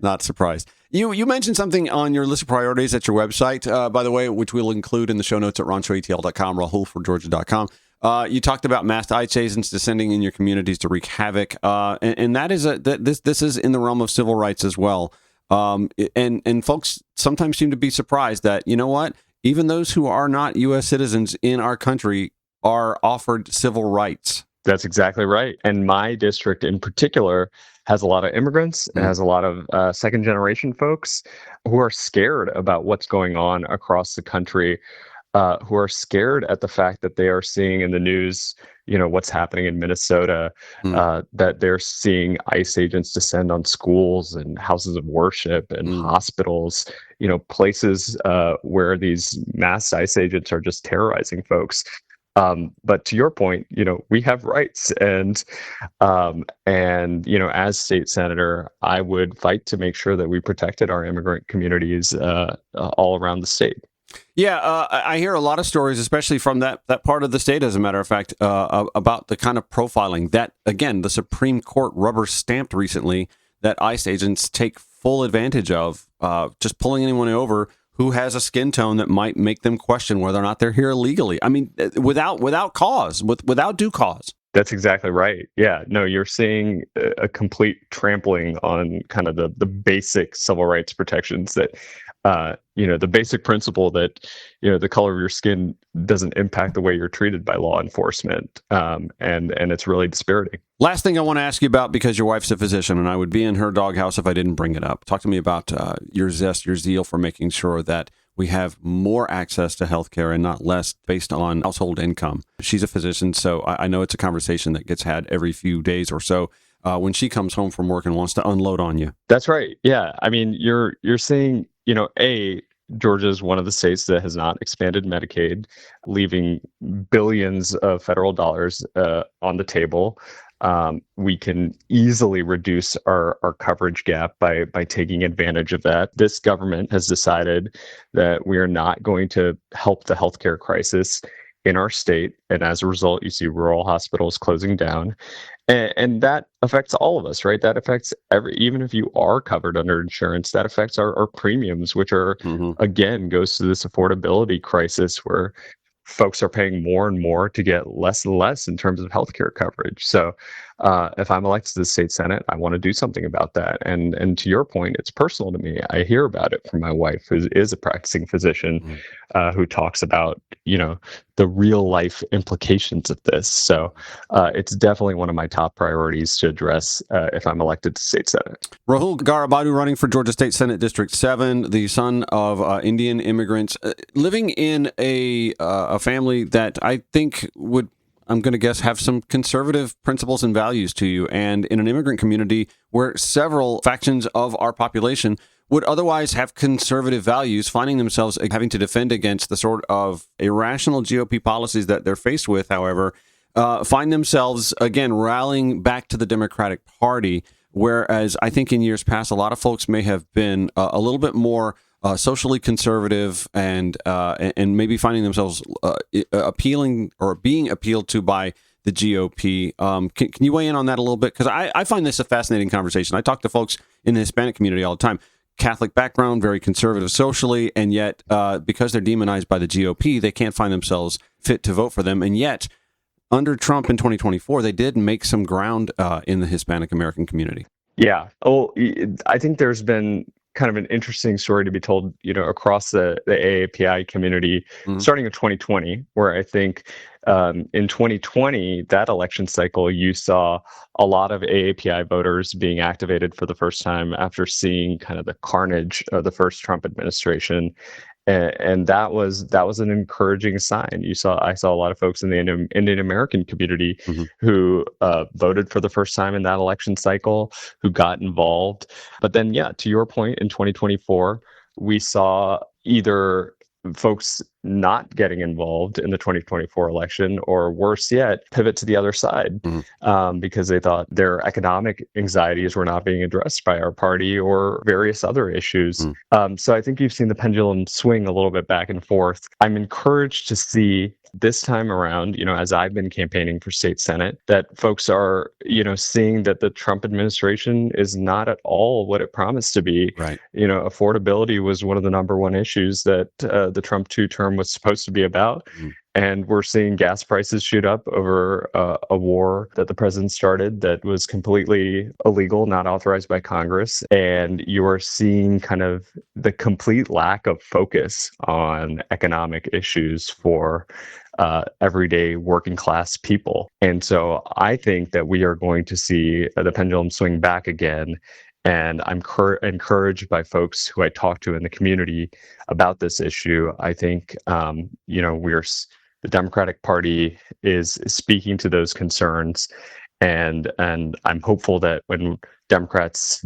Not surprised. You mentioned something on your list of priorities at your website, by the way, which we'll include in the show notes at ronshowatl.com, rahulforgeorgia.com. You talked about mass ICE agents descending in your communities to wreak havoc. And that is this is in the realm of civil rights as well. And folks sometimes seem to be surprised that, you know what, even those who are not U.S. citizens in our country are offered civil rights. That's exactly right. And my district in particular has a lot of immigrants, and has a lot of second generation folks who are scared about what's going on across the country, who are scared at the fact that they are seeing in the news, what's happening in Minnesota, that they're seeing ICE agents descend on schools and houses of worship and hospitals, places where these mass ICE agents are just terrorizing folks. But to your point, we have rights, and as state senator, I would fight to make sure that we protected our immigrant communities all around the state. Yeah, I hear a lot of stories, especially from that part of the state, as a matter of fact, about the kind of profiling that, again, the Supreme Court rubber stamped recently that ICE agents take full advantage of, just pulling anyone over who has a skin tone that might make them question whether or not they're here illegally. I mean, without cause, without due cause. That's exactly right. Yeah, no, you're seeing a complete trampling on kind of the basic civil rights protections that, the basic principle that, the color of your skin doesn't impact the way you're treated by law enforcement. And it's really dispiriting. Last thing I want to ask you about, because your wife's a physician, and I would be in her doghouse if I didn't bring it up. Talk to me about your zest, your zeal for making sure that we have more access to healthcare and not less based on household income. She's a physician, so I know it's a conversation that gets had every few days or so when she comes home from work and wants to unload on you. That's right. Yeah. I mean, you're seeing, Georgia is one of the states that has not expanded Medicaid, leaving billions of federal dollars on the table. We can easily reduce our coverage gap by taking advantage of that. This government has decided that we are not going to help the healthcare crisis in our state. And as a result, you see rural hospitals closing down. And that affects all of us, right? That affects even if you are covered under insurance, that affects our premiums, which are, again, goes to this affordability crisis where folks are paying more and more to get less and less in terms of healthcare coverage. So if I'm elected to the state Senate, I want to do something about that. And to your point, it's personal to me. I hear about it from my wife, who is a practicing physician, who talks about, the real life implications of this. So it's definitely one of my top priorities to address if I'm elected to state Senate. Rahul Garabadu, running for Georgia State Senate District 7, the son of Indian immigrants, living in a family that I think would, I'm going to guess, have some conservative principles and values to you, and in an immigrant community where several factions of our population would otherwise have conservative values, finding themselves having to defend against the sort of irrational GOP policies that they're faced with, however, find themselves, again, rallying back to the Democratic Party, whereas I think in years past, a lot of folks may have been a little bit more socially conservative and maybe finding themselves appealing or being appealed to by the GOP. Can you weigh in on that a little bit? Because I find this a fascinating conversation. I talk to folks in the Hispanic community all the time. Catholic background, very conservative socially, and yet because they're demonized by the GOP, they can't find themselves fit to vote for them. And yet, under Trump in 2024, they did make some ground in the Hispanic American community. Yeah. Oh, I think there's been kind of an interesting story to be told, across the AAPI community, starting in 2020, where I think in 2020, that election cycle, you saw a lot of AAPI voters being activated for the first time after seeing kind of the carnage of the first Trump administration. And that was an encouraging sign. I saw a lot of folks in the Indian American community who voted for the first time in that election cycle, who got involved. But then, to your point, in 2024, we saw either folks not getting involved in the 2024 election, or worse yet, pivot to the other side because they thought their economic anxieties were not being addressed by our party or various other issues. So I think you've seen the pendulum swing a little bit back and forth. I'm encouraged to see this time around, as I've been campaigning for state Senate, that folks are, seeing that the Trump administration is not at all what it promised to be. Right. Affordability was one of the number one issues that the Trump 2 term was supposed to be about. And we're seeing gas prices shoot up over a war that the president started that was completely illegal, not authorized by Congress. And you are seeing kind of the complete lack of focus on economic issues for everyday working class people. And so I think that we are going to see the pendulum swing back again. And I'm encouraged by folks who I talk to in the community about this issue. I think, the Democratic Party is speaking to those concerns, and I'm hopeful that when Democrats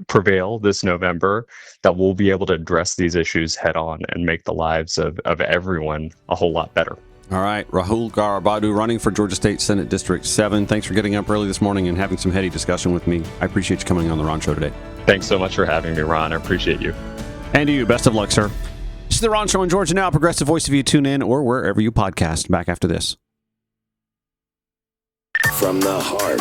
prevail this November, that we'll be able to address these issues head on and make the lives of everyone a whole lot better. All right, Rahul Garabadu, running for Georgia State Senate District 7. Thanks for getting up early this morning and having some heady discussion with me. I appreciate you coming on the Ron Show today. Thanks so much for having me, Ron. I appreciate you. And to you, best of luck, sir. It's the Ron Show on Georgia Now, Progressive Voice if you tune in or wherever you podcast. Back after this. From the heart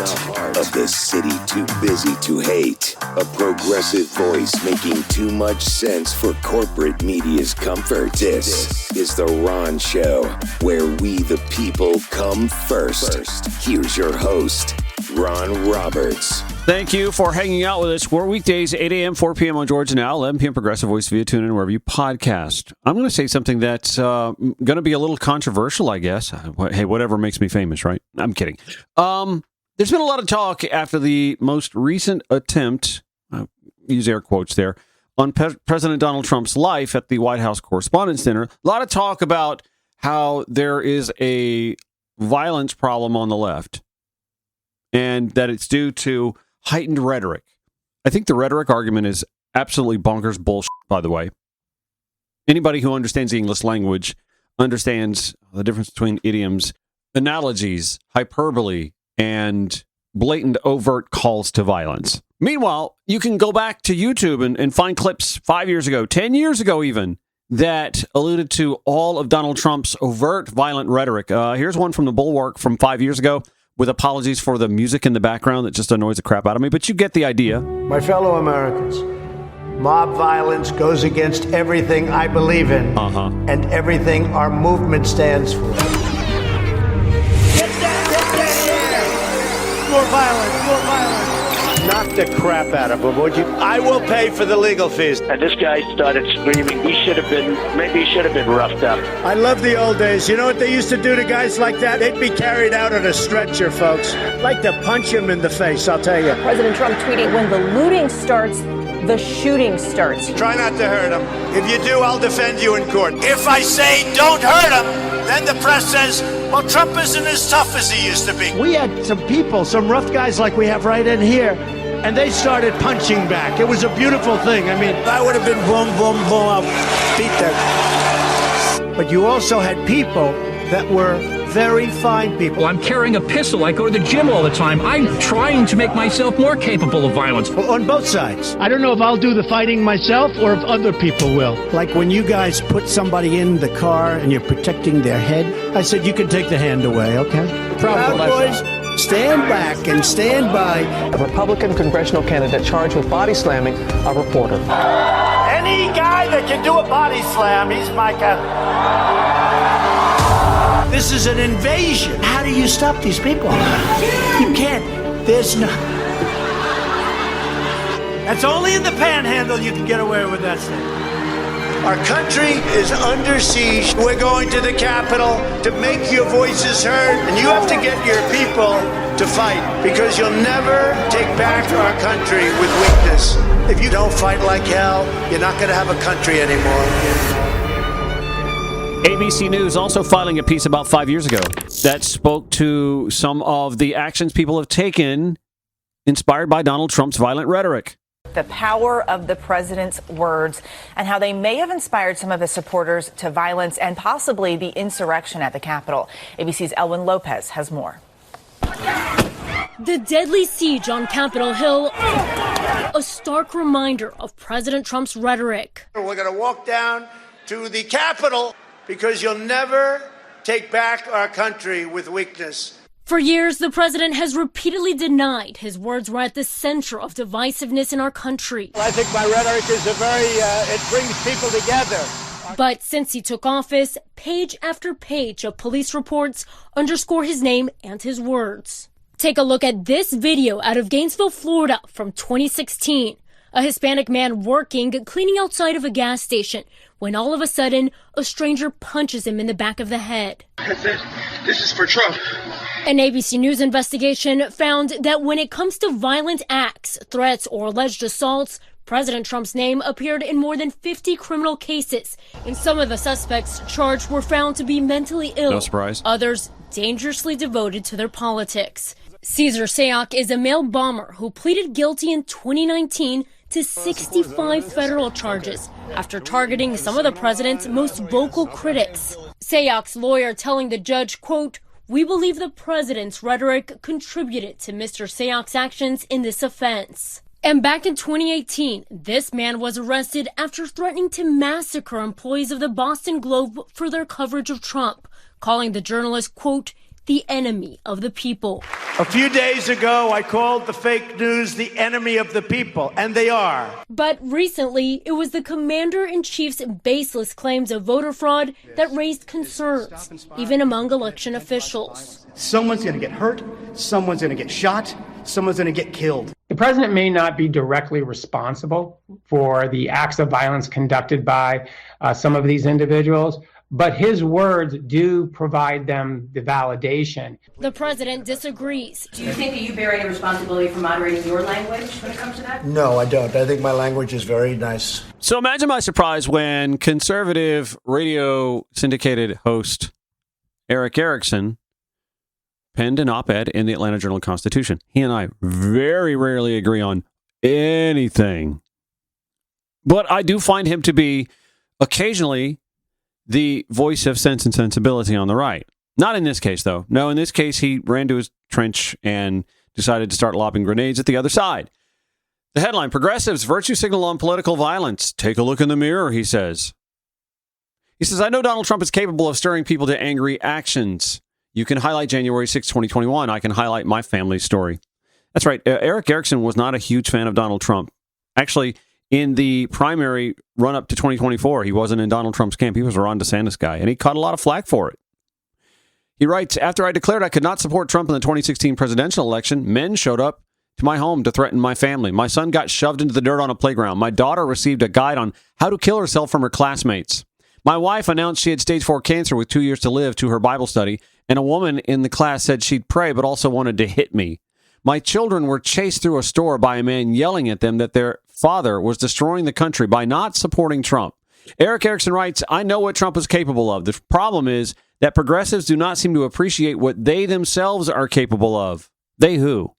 of the city too busy to hate, a progressive voice making too much sense for corporate media's comfort. This is the Ron Show, where we the people come first. Here's your host, Ron Roberts. Thank you for hanging out with us. We're weekdays, 8 a.m., 4 p.m. on Georgia Now, 11 p.m. Progressive Voice via TuneIn, wherever you podcast. I'm going to say something that's going to be a little controversial, I guess. Hey, whatever makes me famous, right? I'm kidding. There's been a lot of talk after the most recent attempt, use air quotes there, on President Donald Trump's life at the White House Correspondents' Dinner. A lot of talk about how there is a violence problem on the left and that it's due to heightened rhetoric. I think the rhetoric argument is absolutely bonkers bullshit, by the way. Anybody who understands the English language understands the difference between idioms, analogies, hyperbole, and blatant overt calls to violence. Meanwhile, you can go back to YouTube and find clips 5 years ago, 10 years ago even, that alluded to all of Donald Trump's overt violent rhetoric. Here's one from the Bulwark from 5 years ago, with apologies for the music in the background that just annoys the crap out of me, but you get the idea. My fellow Americans, mob violence goes against everything I believe in and everything our movement stands for. Get down! More violence, more violence. Knock the crap out of him, would you? I will pay for the legal fees. And this guy started screaming. Maybe he should have been roughed up. I love the old days. You know what they used to do to guys like that? They'd be carried out on a stretcher, folks. Like to punch him in the face, I'll tell you. President Trump tweeting, when the looting starts, the shooting starts. Try not to hurt him. If you do, I'll defend you in court. If I say don't hurt him, then the press says, well, Trump isn't as tough as he used to be. We had some people, some rough guys like we have right in here, and they started punching back. It was a beautiful thing. I mean, I would have been boom, boom, boom, I'll beat that. But you also had people that were very fine people. Well, I'm carrying a pistol. I go to the gym all the time. I'm trying to make myself more capable of violence. Well, on both sides. I don't know if I'll do the fighting myself or if other people will. Like when you guys put somebody in the car and you're protecting their head, I said, you can take the hand away, okay? Proud boys, stand back and stand by. A Republican congressional candidate charged with body slamming a reporter. Any guy that can do a body slam, he's my guy. This is an invasion. How do you stop these people? You can't. There's no... That's only in the panhandle you can get away with that stuff. Our country is under siege. We're going to the Capitol to make your voices heard, and you have to get your people to fight, because you'll never take back our country with weakness. If you don't fight like hell, you're not going to have a country anymore. ABC News also filing a piece about 5 years ago that spoke to some of the actions people have taken inspired by Donald Trump's violent rhetoric. The power of the president's words and how they may have inspired some of his supporters to violence and possibly the insurrection at the Capitol. ABC's Elwin Lopez has more. The deadly siege on Capitol Hill, a stark reminder of President Trump's rhetoric. We're going to walk down to the Capitol because you'll never take back our country with weakness. For years, the president has repeatedly denied his words were at the center of divisiveness in our country. I think my rhetoric is it brings people together. But since he took office, page after page of police reports underscore his name and his words. Take a look at this video out of Gainesville, Florida from 2016. A Hispanic man working, cleaning outside of a gas station, when all of a sudden, a stranger punches him in the back of the head. This is for Trump. An ABC News investigation found that when it comes to violent acts, threats, or alleged assaults, President Trump's name appeared in more than 50 criminal cases. And some of the suspects charged were found to be mentally ill. No surprise. Others dangerously devoted to their politics. Cesar Sayoc is a male bomber who pleaded guilty in 2019 to 65 federal charges after targeting some of the president's most vocal critics. Sayoc's lawyer telling the judge, quote, "We believe the president's rhetoric contributed to Mr. Sayoc's actions in this offense." And back in 2018, this man was arrested after threatening to massacre employees of the Boston Globe for their coverage of Trump, calling the journalist, quote, the enemy of the people. A few days ago, I called the fake news the enemy of the people, and they are. But recently, it was the commander-in-chief's baseless claims of voter fraud that raised concerns, even among election officials. Someone's going to get hurt, someone's going to get shot, someone's going to get killed. The president may not be directly responsible for the acts of violence conducted by some of these individuals, but his words do provide them the validation. The president disagrees. Do you think that you bear any responsibility for moderating your language when it comes to that? No, I don't. I think my language is very nice. So imagine my surprise when conservative radio syndicated host Eric Erickson penned an op-ed in the Atlanta Journal-Constitution. He and I very rarely agree on anything. But I do find him to be occasionally the voice of sense and sensibility on the right. Not in this case, though. No, in this case, he ran to his trench and decided to start lobbing grenades at the other side. The headline, Progressives Virtue Signal on Political Violence. Take a look in the mirror, he says. He says, I know Donald Trump is capable of stirring people to angry actions. You can highlight January 6, 2021. I can highlight my family's story. That's right. Eric Erickson was not a huge fan of Donald Trump. Actually, in the primary run-up to 2024, he wasn't in Donald Trump's camp. He was a Ron DeSantis guy, and he caught a lot of flack for it. He writes, after I declared I could not support Trump in the 2016 presidential election, men showed up to my home to threaten my family. My son got shoved into the dirt on a playground. My daughter received a guide on how to kill herself from her classmates. My wife announced she had stage 4 cancer with 2 years to live to her Bible study, and a woman in the class said she'd pray but also wanted to hit me. My children were chased through a store by a man yelling at them that their father was destroying the country by not supporting Trump. Eric Erickson writes, I know what Trump is capable of. The problem is that progressives do not seem to appreciate what they themselves are capable of. They who?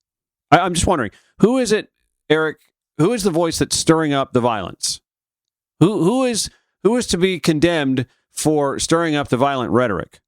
I'm just wondering, who is it, Eric? Who is the voice that's stirring up the violence? Who is to be condemned for stirring up the violent rhetoric?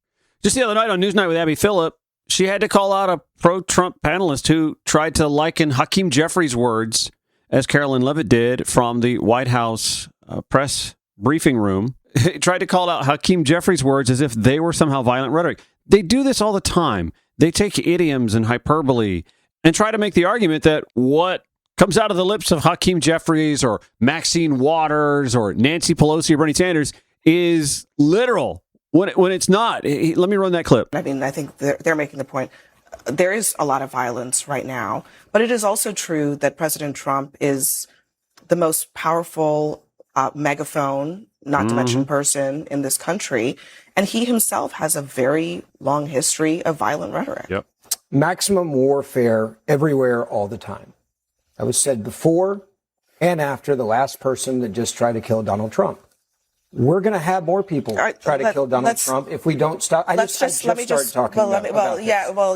Just the other night on Newsnight with Abby Phillip, she had to call out a pro-Trump panelist who tried to liken Hakeem Jeffries' words, as Carolyn Levitt did from the White House press briefing room. Tried to call out Hakeem Jeffries' words as if they were somehow violent rhetoric. They do this all the time. They take idioms and hyperbole and try to make the argument that what comes out of the lips of Hakeem Jeffries or Maxine Waters or Nancy Pelosi or Bernie Sanders is literal when it's not. Let me run that clip. I mean, I think they're making the point. There is a lot of violence right now, but it is also true that President Trump is the most powerful megaphone, not to mention person in this country. And he himself has a very long history of violent rhetoric. Yep. Maximum warfare everywhere all the time. That was said before and after the last person that just tried to kill Donald Trump. We're going to have more people try to kill Donald Trump if we don't stop. I just started talking about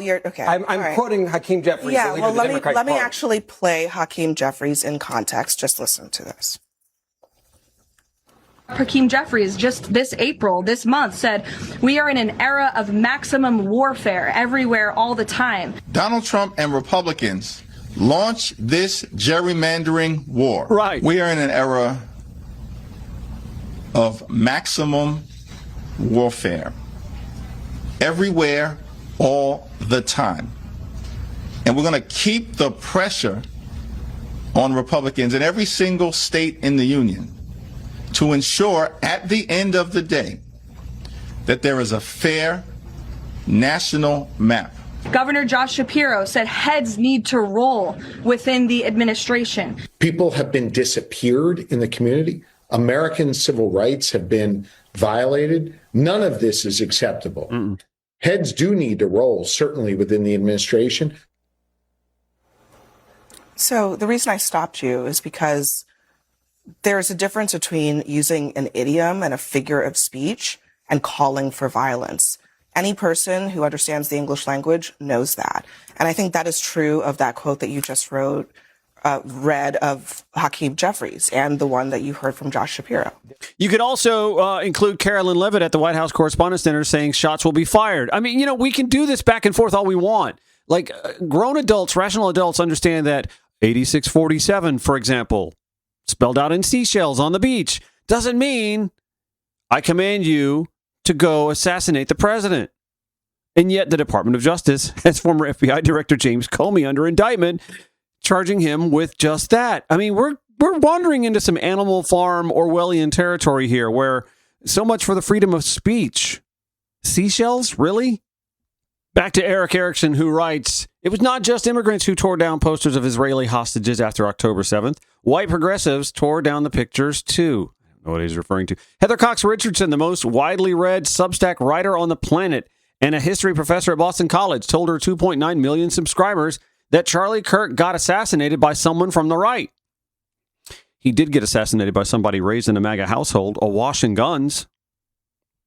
you're okay. I'm quoting Hakeem Jeffries. Yeah, the leader of the Democratic let me Party. actually play Hakeem Jeffries in context. Just listen to this. Hakeem Jeffries just this month said, we are in an era of maximum warfare everywhere all the time. Donald Trump and Republicans launched this gerrymandering war. Right. We are in an era of maximum warfare everywhere all the time. And we're going to keep the pressure on Republicans in every single state in the union to ensure at the end of the day that there is a fair national map. Governor Josh Shapiro said heads need to roll within the administration. People have been disappeared in the community. American civil rights have been violated. None of this is acceptable. Heads do need to roll, certainly within the administration. So the reason I stopped you is because there's a difference between using an idiom and a figure of speech and calling for violence. Any person who understands the English language knows that. And I think that is true of that quote that you just read of Hakeem Jeffries and the one that you heard from Josh Shapiro. You could also include Carolyn Levitt at the White House Correspondents' Dinner saying shots will be fired. I mean, we can do this back and forth all we want. Like grown adults, rational adults understand that 8647, for example, spelled out in seashells on the beach, doesn't mean I command you to go assassinate the president. And yet the Department of Justice has former FBI Director James Comey under indictment, charging him with just that. I mean, we're wandering into some Animal Farm Orwellian territory here, where so much for the freedom of speech. Seashells? Really? Back to Eric Erickson, who writes, it was not just immigrants who tore down posters of Israeli hostages after October 7th. White progressives tore down the pictures, too. I don't know what he's referring to. Heather Cox Richardson, the most widely read Substack writer on the planet and a history professor at Boston College, told her 2.9 million subscribers that Charlie Kirk got assassinated by someone from the right. He did get assassinated by somebody raised in a MAGA household, awash in guns.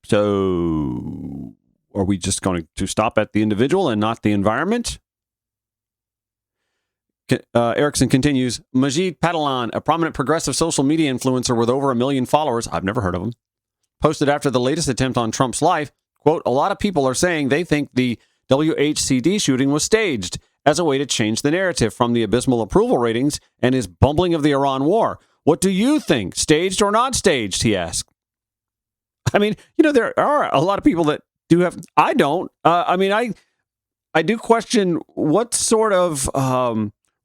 So are we just going to stop at the individual and not the environment? Erickson continues, Majid Padalan, a prominent progressive social media influencer with over 1 million followers, I've never heard of him, posted after the latest attempt on Trump's life, quote, a lot of people are saying they think the WHCD shooting was staged as a way to change the narrative from the abysmal approval ratings and his bumbling of the Iran war. What do you think? Staged or not staged? He asked. I mean, there are a lot of people that do have, I don't. I do question what sort of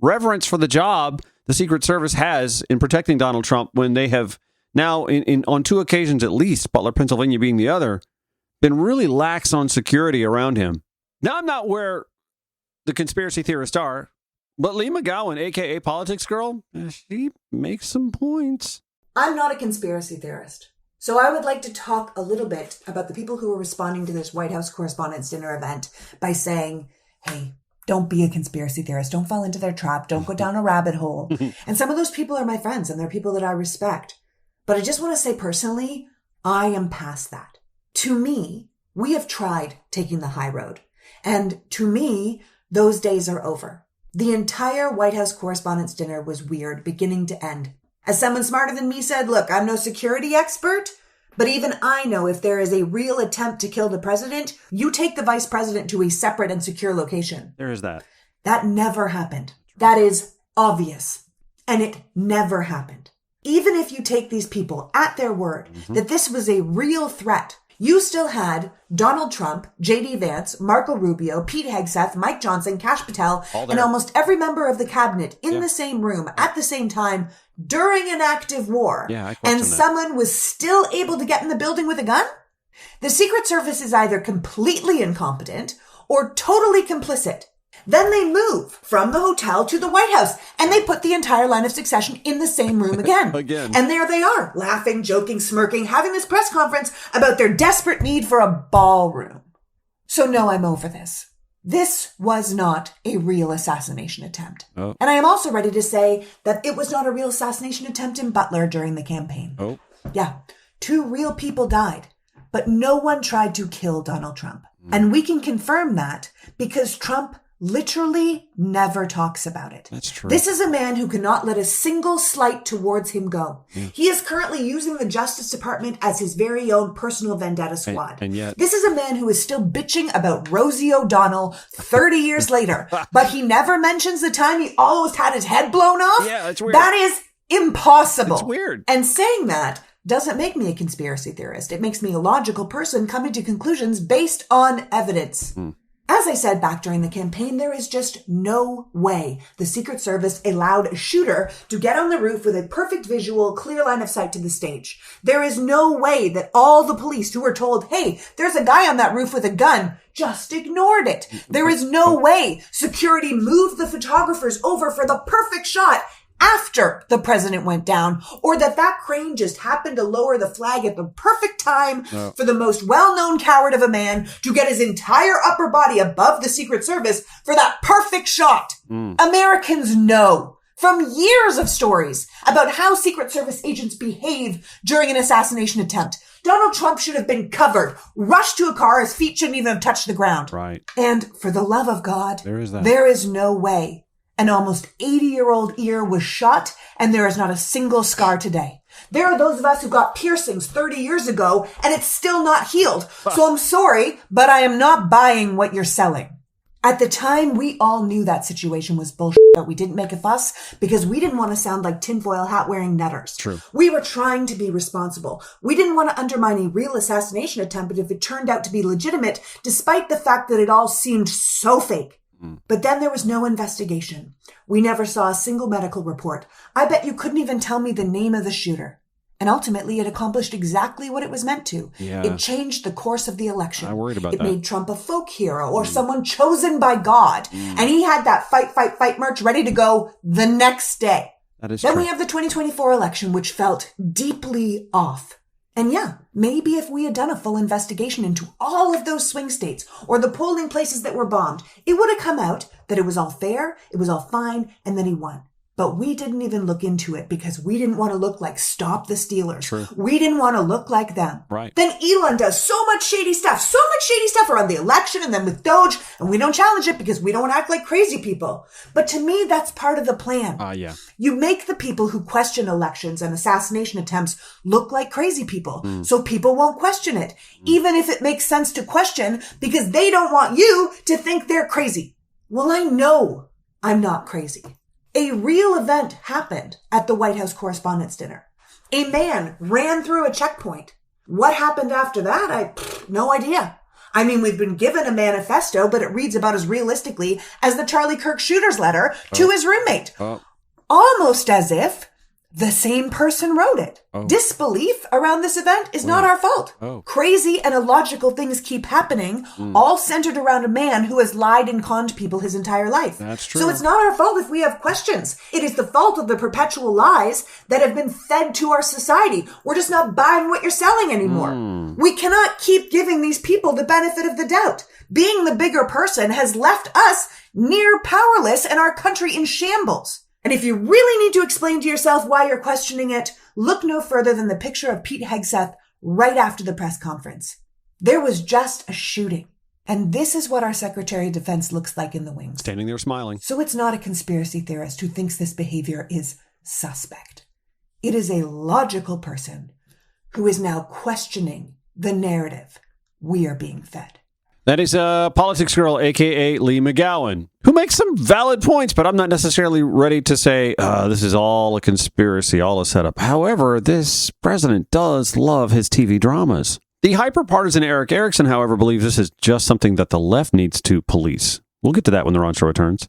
reverence for the job the Secret Service has in protecting Donald Trump when they have now, on 2 occasions at least, Butler, Pennsylvania being the other, been really lax on security around him. Now, I'm not where the conspiracy theorists are, but Lee McGowan, a.k.a. Politics Girl, she makes some points. I'm not a conspiracy theorist. So I would like to talk a little bit about the people who are responding to this White House Correspondents' Dinner event by saying, hey, don't be a conspiracy theorist. Don't fall into their trap. Don't go down a rabbit hole. And some of those people are my friends and they're people that I respect. But I just want to say personally, I am past that. To me, we have tried taking the high road. And to me, those days are over. The entire White House Correspondents' Dinner was weird, beginning to end. As someone smarter than me said, look, I'm no security expert, but even I know if there is a real attempt to kill the president, you take the vice president to a separate and secure location. There is that. That never happened. That is obvious. And it never happened. Even if you take these people at their word that this was a real threat, you still had Donald Trump, J.D. Vance, Marco Rubio, Pete Hegseth, Mike Johnson, Kash Patel, and almost every member of the cabinet in the same room at the same time during an active war. And someone was still able to get in the building with a gun? The Secret Service is either completely incompetent or totally complicit. Then they move from the hotel to the White House and they put the entire line of succession in the same room again. And there they are, laughing, joking, smirking, having this press conference about their desperate need for a ballroom. So no, I'm over this. This was not a real assassination attempt. And I am also ready to say that it was not a real assassination attempt in Butler during the campaign. Yeah, 2 real people died, but no one tried to kill Donald Trump. And we can confirm that because Trump literally never talks about it. That's true. This is a man who cannot let a single slight towards him go. He is currently using the Justice Department as his very own personal vendetta squad. And yet, this is a man who is still bitching about Rosie O'Donnell 30 years later, but he never mentions the time he almost had his head blown off. Yeah, that's weird. That is impossible. It's weird. And saying that doesn't make me a conspiracy theorist. It makes me a logical person coming to conclusions based on evidence. As I said back during the campaign, there is just no way the Secret Service allowed a shooter to get on the roof with a perfect visual, clear line of sight to the stage. There is no way that all the police who were told, hey, there's a guy on that roof with a gun, just ignored it. There is no way security moved the photographers over for the perfect shot after the president went down, or that crane just happened to lower the flag at the perfect time for the most well-known coward of a man to get his entire upper body above the Secret Service for that perfect shot. Americans know from years of stories about how Secret Service agents behave during an assassination attempt. Donald Trump should have been covered, rushed to a car, his feet shouldn't even have touched the ground. Right. And for the love of God, there is no way an almost 80-year-old ear was shot, and there is not a single scar today. There are those of us who got piercings 30 years ago, and it's still not healed. So I'm sorry, but I am not buying what you're selling. At the time, we all knew that situation was bullshit, but we didn't make a fuss because we didn't want to sound like tinfoil hat-wearing netters. True. We were trying to be responsible. We didn't want to undermine a real assassination attempt if it turned out to be legitimate, despite the fact that it all seemed so fake. But then there was no investigation. We never saw a single medical report. I bet you couldn't even tell me the name of the shooter. And ultimately, it accomplished exactly what it was meant to. Yeah. It changed the course of the election. I worried about it that. made Trump a folk hero or someone chosen by God. And he had that fight merch ready to go the next day. That is Then true. we have the 2024 election, which felt deeply off. And yeah, maybe if we had done a full investigation into all of those swing states or the polling places that were bombed, it would have come out that it was all fair, it was all fine, and then he won. But we didn't even look into it because we didn't want to look like Stop the Steelers. True. We didn't want to look like them. Right. Then Elon does so much shady stuff around the election and then with Doge, and we don't challenge it because we don't want to act like crazy people. But to me, that's part of the plan. Yeah. You make the people who question elections and assassination attempts look like crazy people, so people won't question it, even if it makes sense to question because they don't want you to think they're crazy. Well, I know I'm not crazy. A real event happened at the White House Correspondents' Dinner. A man ran through a checkpoint. What happened after that? No idea. I mean, we've been given a manifesto, but it reads about as realistically as the Charlie Kirk shooter's letter to his roommate. Almost as if the same person wrote it. Disbelief around this event is not our fault. Crazy and illogical things keep happening, all centered around a man who has lied and conned people his entire life. That's true. So it's not our fault if we have questions. It is the fault of the perpetual lies that have been fed to our society. We're just not buying what you're selling anymore. We cannot keep giving these people the benefit of the doubt. Being the bigger person has left us near powerless and our country in shambles. And if you really need to explain to yourself why you're questioning it, look no further than the picture of Pete Hegseth right after the press conference. There was just a shooting. And this is what our Secretary of Defense looks like in the wings. Standing there smiling. So it's not a conspiracy theorist who thinks this behavior is suspect. It is a logical person who is now questioning the narrative we are being fed. That is Politics Girl, a.k.a. Lee McGowan, who makes some valid points, but I'm not necessarily ready to say this is all a conspiracy, all a setup. However, this president does love his TV dramas. The hyper-partisan Eric Erickson, however, believes this is just something that the left needs to police. We'll get to that when the Ron Show returns.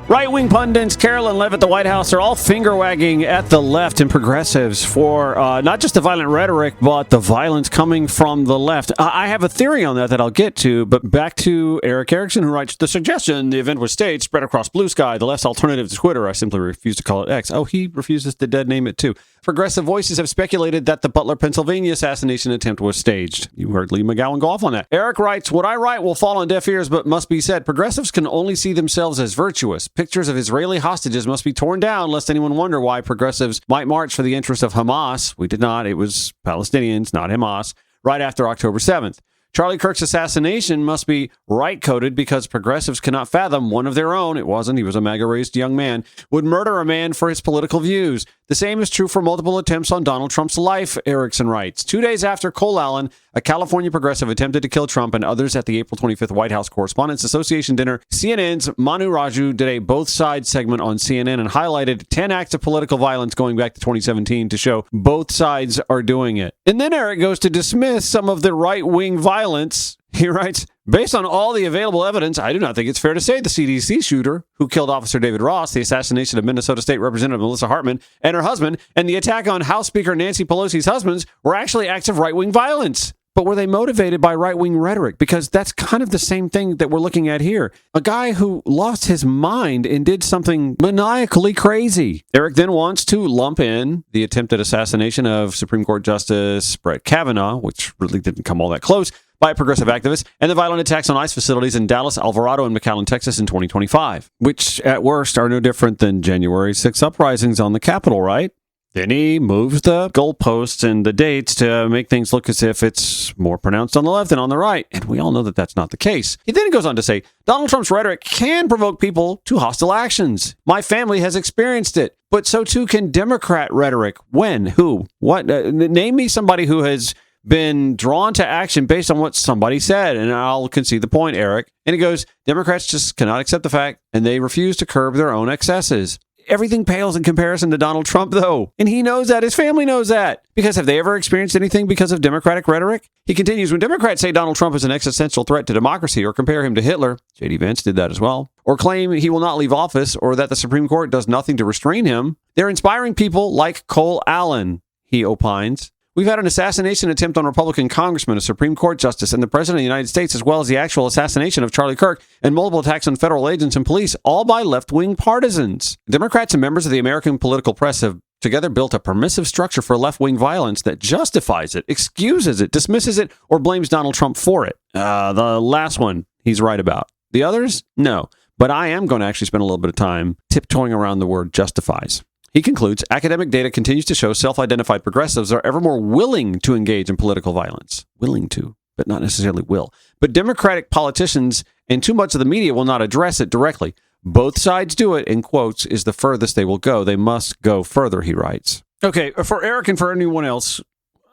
Right-wing pundits, Carolyn Levitt at the White House, are all finger-wagging at the left and progressives for not just the violent rhetoric, but the violence coming from the left. I have a theory on that I'll get to, but back to Eric Erickson, who writes, the suggestion the event was staged, spread across Blue Sky, the left's alternative to Twitter. I simply refuse to call it X. Oh, he refuses to dead name it, too. Progressive voices have speculated that the Butler, Pennsylvania assassination attempt was staged. You heard Lee McGowan go off on that. Eric writes, what I write will fall on deaf ears, but must be said. Progressives can only see themselves as virtuous. Pictures of Israeli hostages must be torn down, lest anyone wonder why progressives might march for the interest of Hamas. We did not. It was Palestinians, not Hamas, right after October 7th. Charlie Kirk's assassination must be right-coded because progressives cannot fathom one of their own, it wasn't, he was a MAGA-raised young man, would murder a man for his political views. The same is true for multiple attempts on Donald Trump's life, Erickson writes. 2 days after Cole Allen, a California progressive, attempted to kill Trump and others at the April 25th White House Correspondents' Association dinner, CNN's Manu Raju did a both sides segment on CNN and highlighted 10 acts of political violence going back to 2017 to show both sides are doing it. And then Eric goes to dismiss some of the right-wing violence. He writes, based on all the available evidence, I do not think it's fair to say the CDC shooter who killed Officer David Ross, the assassination of Minnesota State Representative Melissa Hartman and her husband, and the attack on House Speaker Nancy Pelosi's husbands were actually acts of right-wing violence. But were they motivated by right-wing rhetoric? Because that's kind of the same thing that we're looking at here. A guy who lost his mind and did something maniacally crazy. Eric then wants to lump in the attempted assassination of Supreme Court Justice Brett Kavanaugh, which really didn't come all that close, by a progressive activist, and the violent attacks on ICE facilities in Dallas, Alvarado, and McAllen, Texas in 2025, which at worst are no different than January 6 uprisings on the Capitol, right? Then he moves the goalposts and the dates to make things look as if it's more pronounced on the left than on the right. And we all know that that's not the case. He then goes on to say, Donald Trump's rhetoric can provoke people to hostile actions. My family has experienced it, but so too can Democrat rhetoric. When? Who? What? Name me somebody who has been drawn to action based on what somebody said, and I'll concede the point, Eric. And he goes, Democrats just cannot accept the fact, and they refuse to curb their own excesses. Everything pales in comparison to Donald Trump, though. And he knows that. His family knows that. Because have they ever experienced anything because of Democratic rhetoric? He continues, when Democrats say Donald Trump is an existential threat to democracy or compare him to Hitler, J.D. Vance did that as well, or claim he will not leave office or that the Supreme Court does nothing to restrain him, they're inspiring people like Cole Allen, he opines. We've had an assassination attempt on Republican congressman, a Supreme Court justice, and the President of the United States, as well as the actual assassination of Charlie Kirk and multiple attacks on federal agents and police, all by left-wing partisans. Democrats and members of the American political press have together built a permissive structure for left-wing violence that justifies it, excuses it, dismisses it, or blames Donald Trump for it. The last one he's right about. The others, no. But I am going to actually spend a little bit of time tiptoeing around the word justifies. He concludes, academic data continues to show self-identified progressives are ever more willing to engage in political violence. Willing to, but not necessarily will. But Democratic politicians and too much of the media will not address it directly. Both sides do it, in quotes, is the furthest they will go. They must go further, he writes. Okay, for Eric and for anyone else,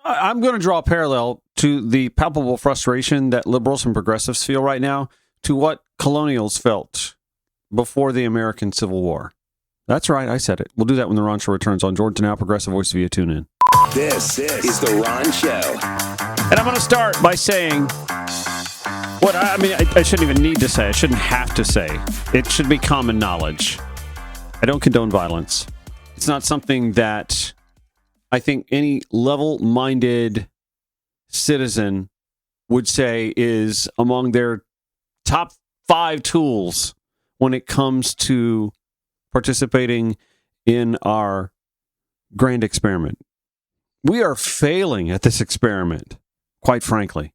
I'm going to draw a parallel to the palpable frustration that liberals and progressives feel right now to what colonials felt before the American Civil War. That's right, I said it. We'll do that when the Ron Show returns on Georgia Now, Progressive Voice via TuneIn. This is the Ron Show. And I'm going to start by saying what I shouldn't even need to say. I shouldn't have to say. It should be common knowledge. I don't condone violence. It's not something that I think any level-minded citizen would say is among their top 5 tools when it comes to participating in our grand experiment. We are failing at this experiment, quite frankly.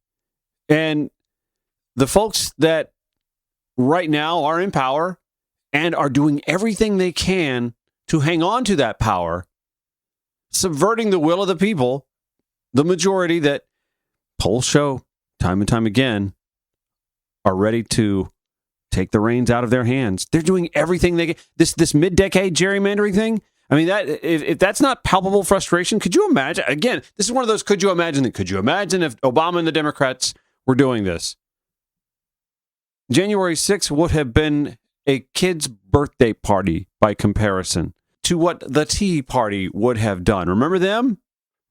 And the folks that right now are in power and are doing everything they can to hang on to that power, subverting the will of the people, the majority that polls show time and time again are ready to take the reins out of their hands. They're doing everything they can. This mid-decade gerrymandering thing, I mean, that if that's not palpable frustration, could you imagine? Again, this is one of those could you imagine if Obama and the Democrats were doing this? January 6th would have been a kid's birthday party by comparison to what the Tea Party would have done. Remember them?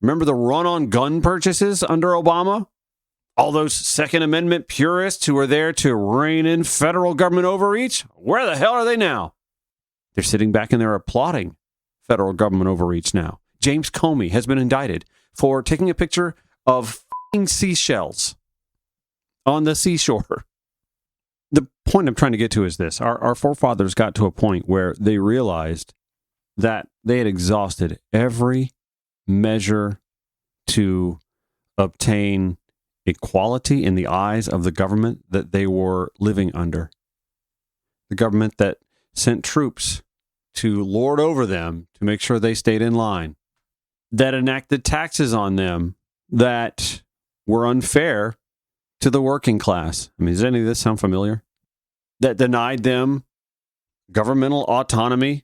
Remember the run on gun purchases under Obama? All those Second Amendment purists who were there to rein in federal government overreach? Where the hell are they now? They're sitting back and they're applauding federal government overreach now. James Comey has been indicted for taking a picture of seashells on the seashore. The point I'm trying to get to is this. Our forefathers got to a point where they realized that they had exhausted every measure to obtain equality in the eyes of the government that they were living under. The government that sent troops to lord over them to make sure they stayed in line, that enacted taxes on them that were unfair to the working class. I mean, does any of this sound familiar? That denied them governmental autonomy,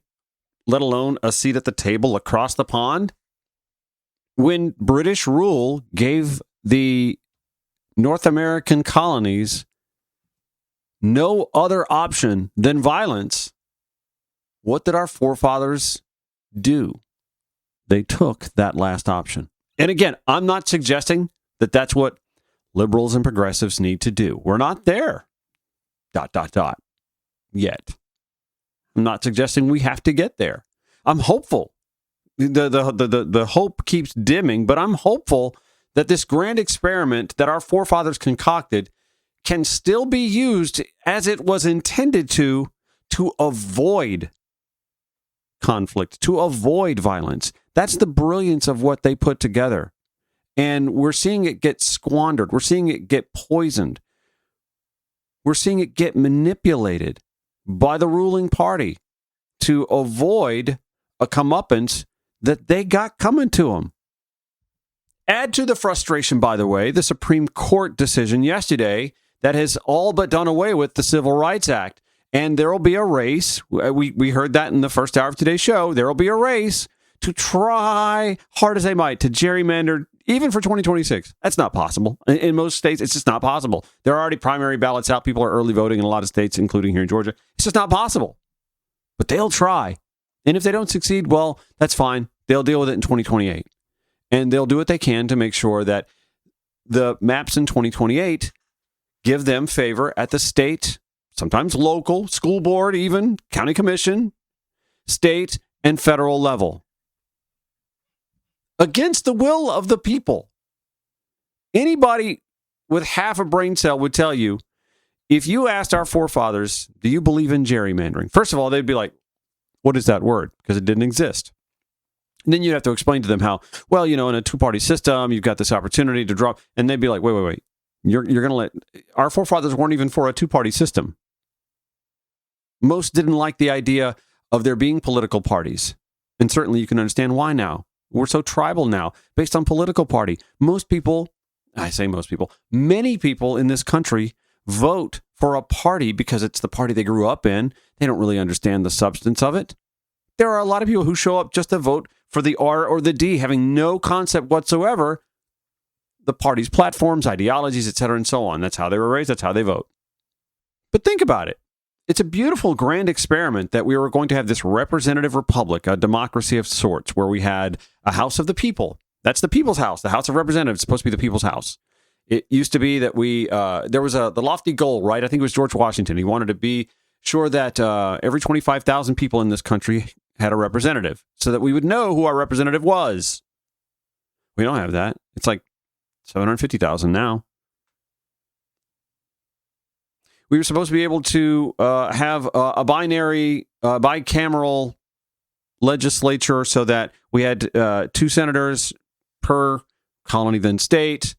let alone a seat at the table across the pond. When British rule gave the North American colonies no other option than violence, what did our forefathers do? They took that last option. And again, I'm not suggesting that that's what liberals and progressives need to do. We're not there. ... Yet. I'm not suggesting we have to get there. I'm hopeful. The hope keeps dimming, but I'm hopeful that this grand experiment that our forefathers concocted can still be used as it was intended to avoid conflict, to avoid violence. That's the brilliance of what they put together. And we're seeing it get squandered. We're seeing it get poisoned. We're seeing it get manipulated by the ruling party to avoid a comeuppance that they got coming to them. Add to the frustration, by the way, the Supreme Court decision yesterday that has all but done away with the Civil Rights Act. And there will be a race. We heard that in the first hour of today's show. There will be a race to try hard as they might to gerrymander even for 2026. That's not possible. In most states, it's just not possible. There are already primary ballots out. People are early voting in a lot of states, including here in Georgia. It's just not possible. But they'll try. And if they don't succeed, well, that's fine. They'll deal with it in 2028. And they'll do what they can to make sure that the maps in 2028 give them favor at the state, sometimes local, school board, even county commission, state, and federal level. Against the will of the people. Anybody with half a brain cell would tell you, if you asked our forefathers, do you believe in gerrymandering? First of all, they'd be like, what is that word? Because it didn't exist. And then you'd have to explain to them how, well, in a two-party system, you've got this opportunity to drop. And they'd be like, wait. You're going to let... Our forefathers weren't even for a two-party system. Most didn't like the idea of there being political parties. And certainly you can understand why now. We're so tribal now, based on political party. Most people, I say most people, many people in this country vote for a party because it's the party they grew up in. They don't really understand the substance of it. There are a lot of people who show up just to vote for the R or the D, having no concept whatsoever the party's platforms, ideologies, etc., and so on. That's how they were raised. That's how they vote. But think about it. It's a beautiful, grand experiment that we were going to have this representative republic, a democracy of sorts, where we had a House of the People. That's the people's house. The House of Representatives is supposed to be the people's house. It used to be that there was the lofty goal, right? I think it was George Washington. He wanted to be sure that every 25,000 people in this country had a representative so that we would know who our representative was. We don't have that. It's like 750,000 now. We were supposed to be able to have a bicameral legislature so that we had 2 senators per colony, then state.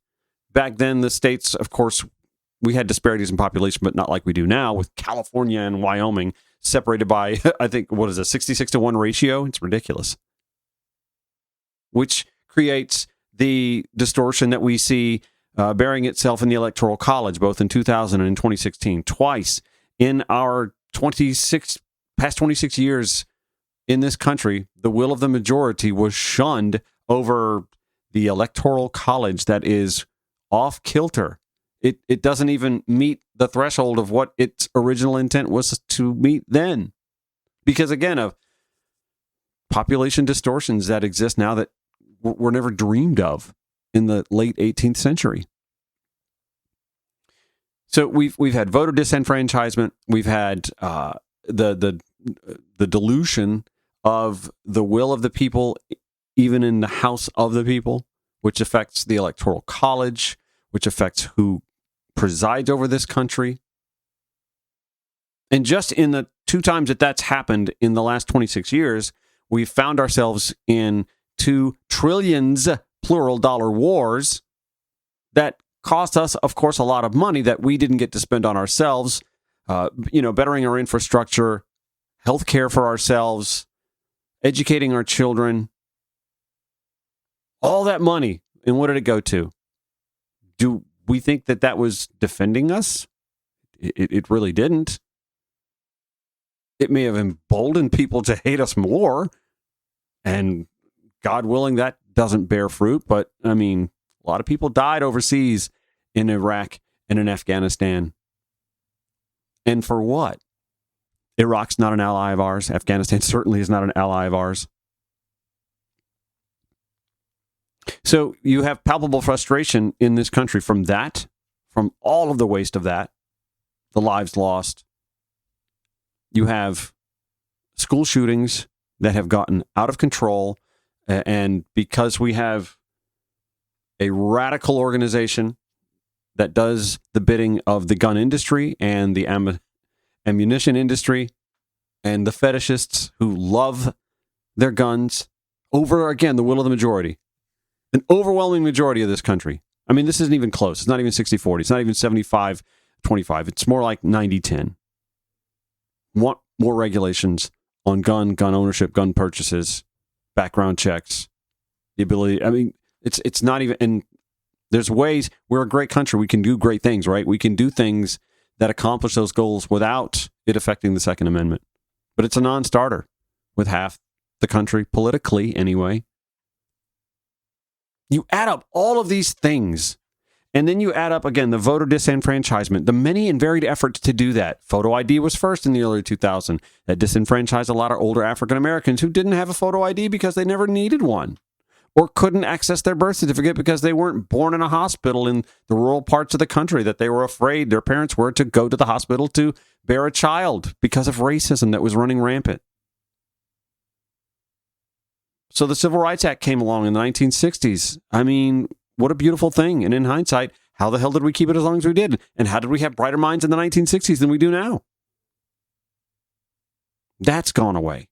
Back then, the states, of course, we had disparities in population, but not like we do now with California and Wyoming separated by, I think, what is a 66-1 ratio? It's ridiculous. Which creates the distortion that we see bearing itself in the Electoral College, both in 2000 and in 2016. Twice in our past 26 years in this country, the will of the majority was shunned over the Electoral College that is off kilter. It doesn't even meet the threshold of what its original intent was to meet then. Because, again, of population distortions that exist now that were never dreamed of in the late 18th century. So we've had voter disenfranchisement. We've had the dilution of the will of the people, even in the House of the People, which affects the Electoral College, which affects who presides over this country. And just in the 2 times that that's happened in the last 26 years, we've found ourselves in 2 trillions, plural, dollar wars that cost us, of course, a lot of money that we didn't get to spend on ourselves, bettering our infrastructure, health care for ourselves, educating our children. All that money. And what did it go to? Do we think that was defending us? It really didn't. It may have emboldened people to hate us more. And God willing, that doesn't bear fruit. But, I mean, a lot of people died overseas in Iraq and in Afghanistan. And for what? Iraq's not an ally of ours. Afghanistan certainly is not an ally of ours. So you have palpable frustration in this country from that, from all of the waste of that, the lives lost. You have school shootings that have gotten out of control. And because we have a radical organization that does the bidding of the gun industry and the ammunition industry and the fetishists who love their guns over, again, the will of the majority. An overwhelming majority of this country. I mean, this isn't even close. It's not even 60-40. It's not even 75-25. It's more like 90-10. Want more regulations on gun ownership, gun purchases, background checks, the ability. I mean, it's not even. And there's ways. We're a great country. We can do great things, right? We can do things that accomplish those goals without it affecting the Second Amendment. But it's a non-starter with half the country, politically anyway. You add up all of these things, and then you add up, again, the voter disenfranchisement, the many and varied efforts to do that. Photo ID was first in the early 2000s. That disenfranchised a lot of older African Americans who didn't have a photo ID because they never needed one, or couldn't access their birth certificate because they weren't born in a hospital in the rural parts of the country that they were afraid their parents were to go to the hospital to bear a child because of racism that was running rampant. So the Civil Rights Act came along in the 1960s. I mean, what a beautiful thing. And in hindsight, how the hell did we keep it as long as we did? And how did we have brighter minds in the 1960s than we do now? That's gone away.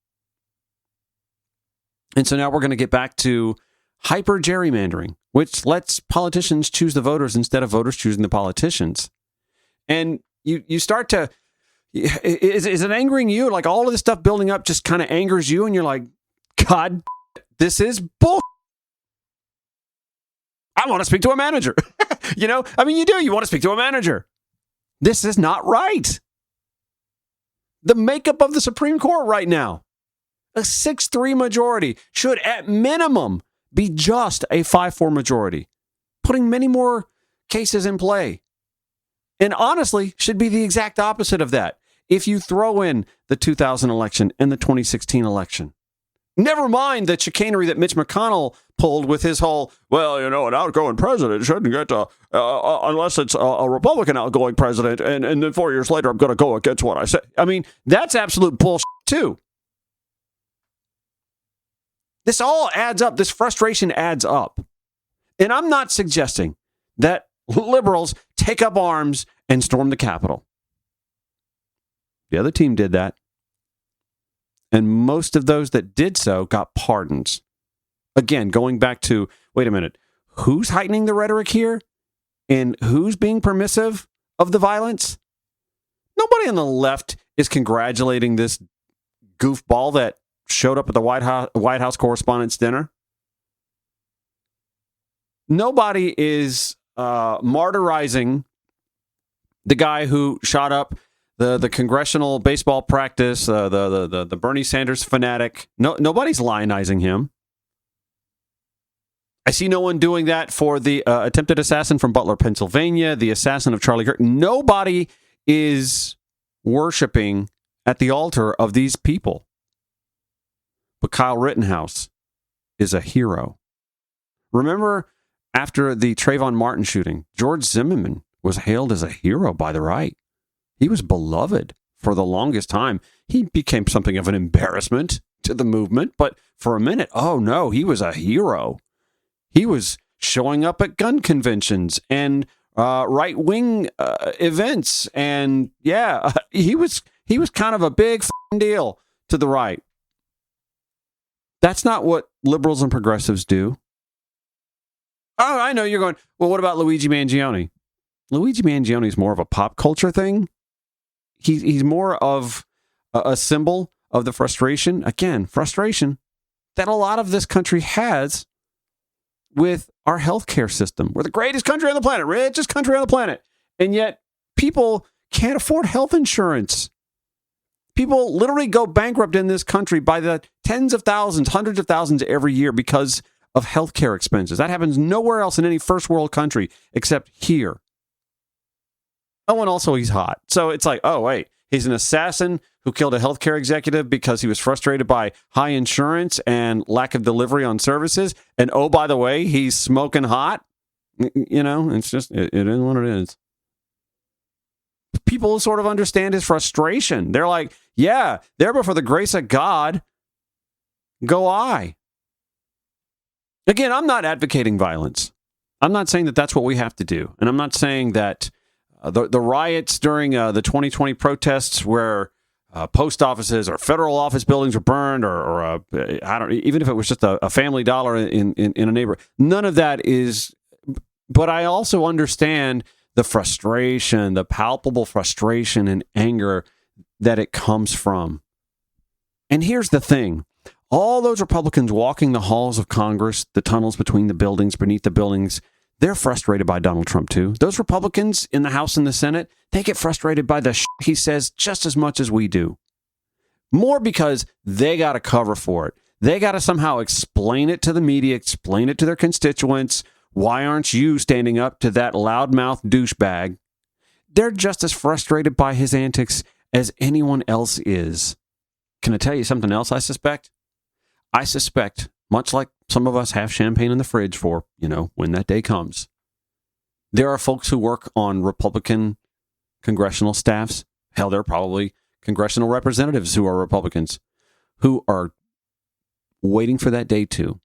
And so now we're going to get back to hyper gerrymandering, which lets politicians choose the voters instead of voters choosing the politicians. And you start to, is it angering you? Like all of this stuff building up just kind of angers you and you're like, God, this is bull. I want to speak to a manager. I mean, you want to speak to a manager. This is not right. The makeup of the Supreme Court right now, a 6-3 majority should at minimum be just a 5-4 majority, putting many more cases in play. And honestly, should be the exact opposite of that. If you throw in the 2000 election and the 2016 election, never mind the chicanery that Mitch McConnell pulled with his whole, an outgoing president shouldn't get to, unless it's a Republican outgoing president, and then 4 years later I'm going to go against what I say. I mean, that's absolute bullshit too. This all adds up. This frustration adds up. And I'm not suggesting that liberals take up arms and storm the Capitol. The other team did that. And most of those that did so got pardons. Again, going back to, wait a minute, who's heightening the rhetoric here? And who's being permissive of the violence? Nobody on the left is congratulating this goofball that showed up at the White House Correspondents' Dinner. Nobody is martyrizing the guy who shot up the congressional baseball practice, the Bernie Sanders fanatic. Nobody's lionizing him. I see no one doing that for the attempted assassin from Butler, Pennsylvania, the assassin of Charlie Kirk. Nobody is worshiping at the altar of these people. But Kyle Rittenhouse is a hero. Remember, after the Trayvon Martin shooting, George Zimmerman was hailed as a hero by the right. He was beloved for the longest time. He became something of an embarrassment to the movement, but for a minute, oh no, he was a hero. He was showing up at gun conventions and right-wing events, and he was kind of a big deal to the right. That's not what liberals and progressives do. Oh, I know you're going, well, what about Luigi Mangione? Luigi Mangione is more of a pop culture thing. He's more of a symbol of the frustration, frustration that a lot of this country has with our healthcare system. We're the greatest country on the planet, richest country on the planet. And yet people can't afford health insurance. People literally go bankrupt in this country by the tens of thousands, hundreds of thousands every year because of healthcare expenses. That happens nowhere else in any first world country except here. Oh, and also he's hot. So it's like, oh, wait, he's an assassin who killed a healthcare executive because he was frustrated by high insurance and lack of delivery on services. And oh, by the way, he's smoking hot. It's just, it is what it is. People sort of understand his frustration. They're like, yeah, there but for the grace of God, go I. Again, I'm not advocating violence. I'm not saying that that's what we have to do. And I'm not saying that the riots during the 2020 protests where post offices or federal office buildings were burned or even if it was just a Family Dollar in a neighborhood, none of that is. But I also understand the frustration, the palpable frustration and anger that it comes from. And here's the thing. All those Republicans walking the halls of Congress, the tunnels between the buildings, beneath the buildings, they're frustrated by Donald Trump too. Those Republicans in the House and the Senate, they get frustrated by the shit he says just as much as we do. More because they got to cover for it. They got to somehow explain it to the media, explain it to their constituents. Why aren't you standing up to that loudmouth douchebag? They're just as frustrated by his antics as anyone else is. Can I tell you something else I suspect? I suspect, much like some of us have champagne in the fridge for, when that day comes, there are folks who work on Republican congressional staffs. Hell, there are probably congressional representatives who are Republicans who are waiting for that day too,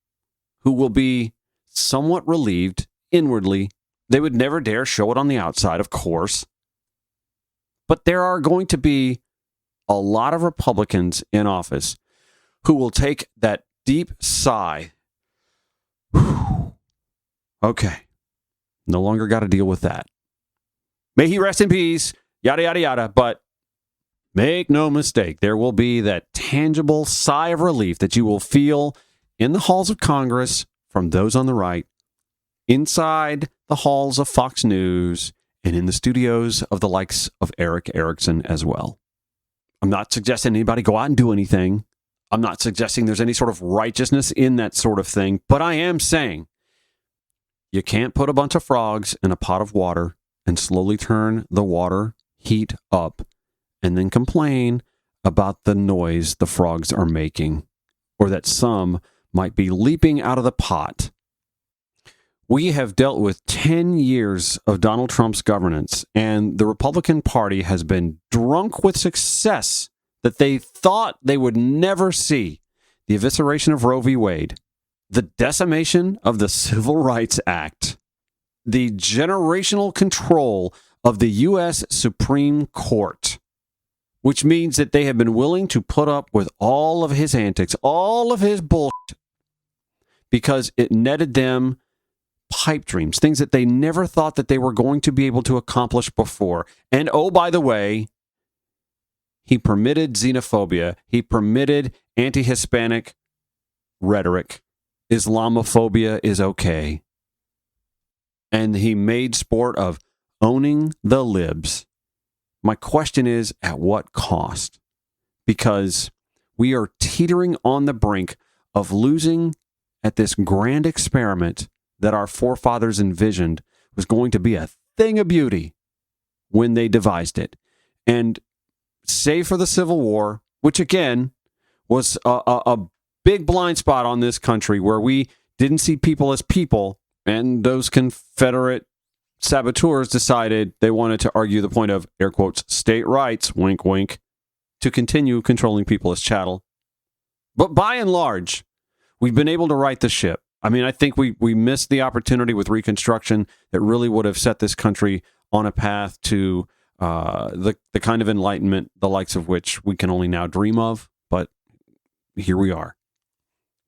who will be somewhat relieved inwardly. They would never dare show it on the outside, of course. But there are going to be a lot of Republicans in office who will take that deep sigh. Okay, no longer got to deal with that. May he rest in peace, yada, yada, yada. But make no mistake, there will be that tangible sigh of relief that you will feel in the halls of Congress from those on the right, inside the halls of Fox News, and in the studios of the likes of Eric Erickson as well. I'm not suggesting anybody go out and do anything. I'm not suggesting there's any sort of righteousness in that sort of thing, but I am saying you can't put a bunch of frogs in a pot of water and slowly turn the water heat up and then complain about the noise the frogs are making, or that some might be leaping out of the pot. We have dealt with 10 years of Donald Trump's governance, and the Republican Party has been drunk with success that they thought they would never see. The evisceration of Roe v. Wade, the decimation of the Civil Rights Act, the generational control of the U.S. Supreme Court, which means that they have been willing to put up with all of his antics, all of his bullshit, because it netted them pipe dreams, things that they never thought that they were going to be able to accomplish before. And oh, by the way, he permitted xenophobia. He permitted anti-Hispanic rhetoric. Islamophobia is okay. And he made sport of owning the libs. My question is, at what cost? Because we are teetering on the brink of losing at this grand experiment that our forefathers envisioned was going to be a thing of beauty when they devised it. And save for the Civil War, which again was a big blind spot on this country where we didn't see people as people, and those Confederate saboteurs decided they wanted to argue the point of, air quotes, state rights, wink, wink, to continue controlling people as chattel. But by and large, we've been able to right the ship. I mean, I think we missed the opportunity with Reconstruction that really would have set this country on a path to the kind of enlightenment, the likes of which we can only now dream of. But here we are.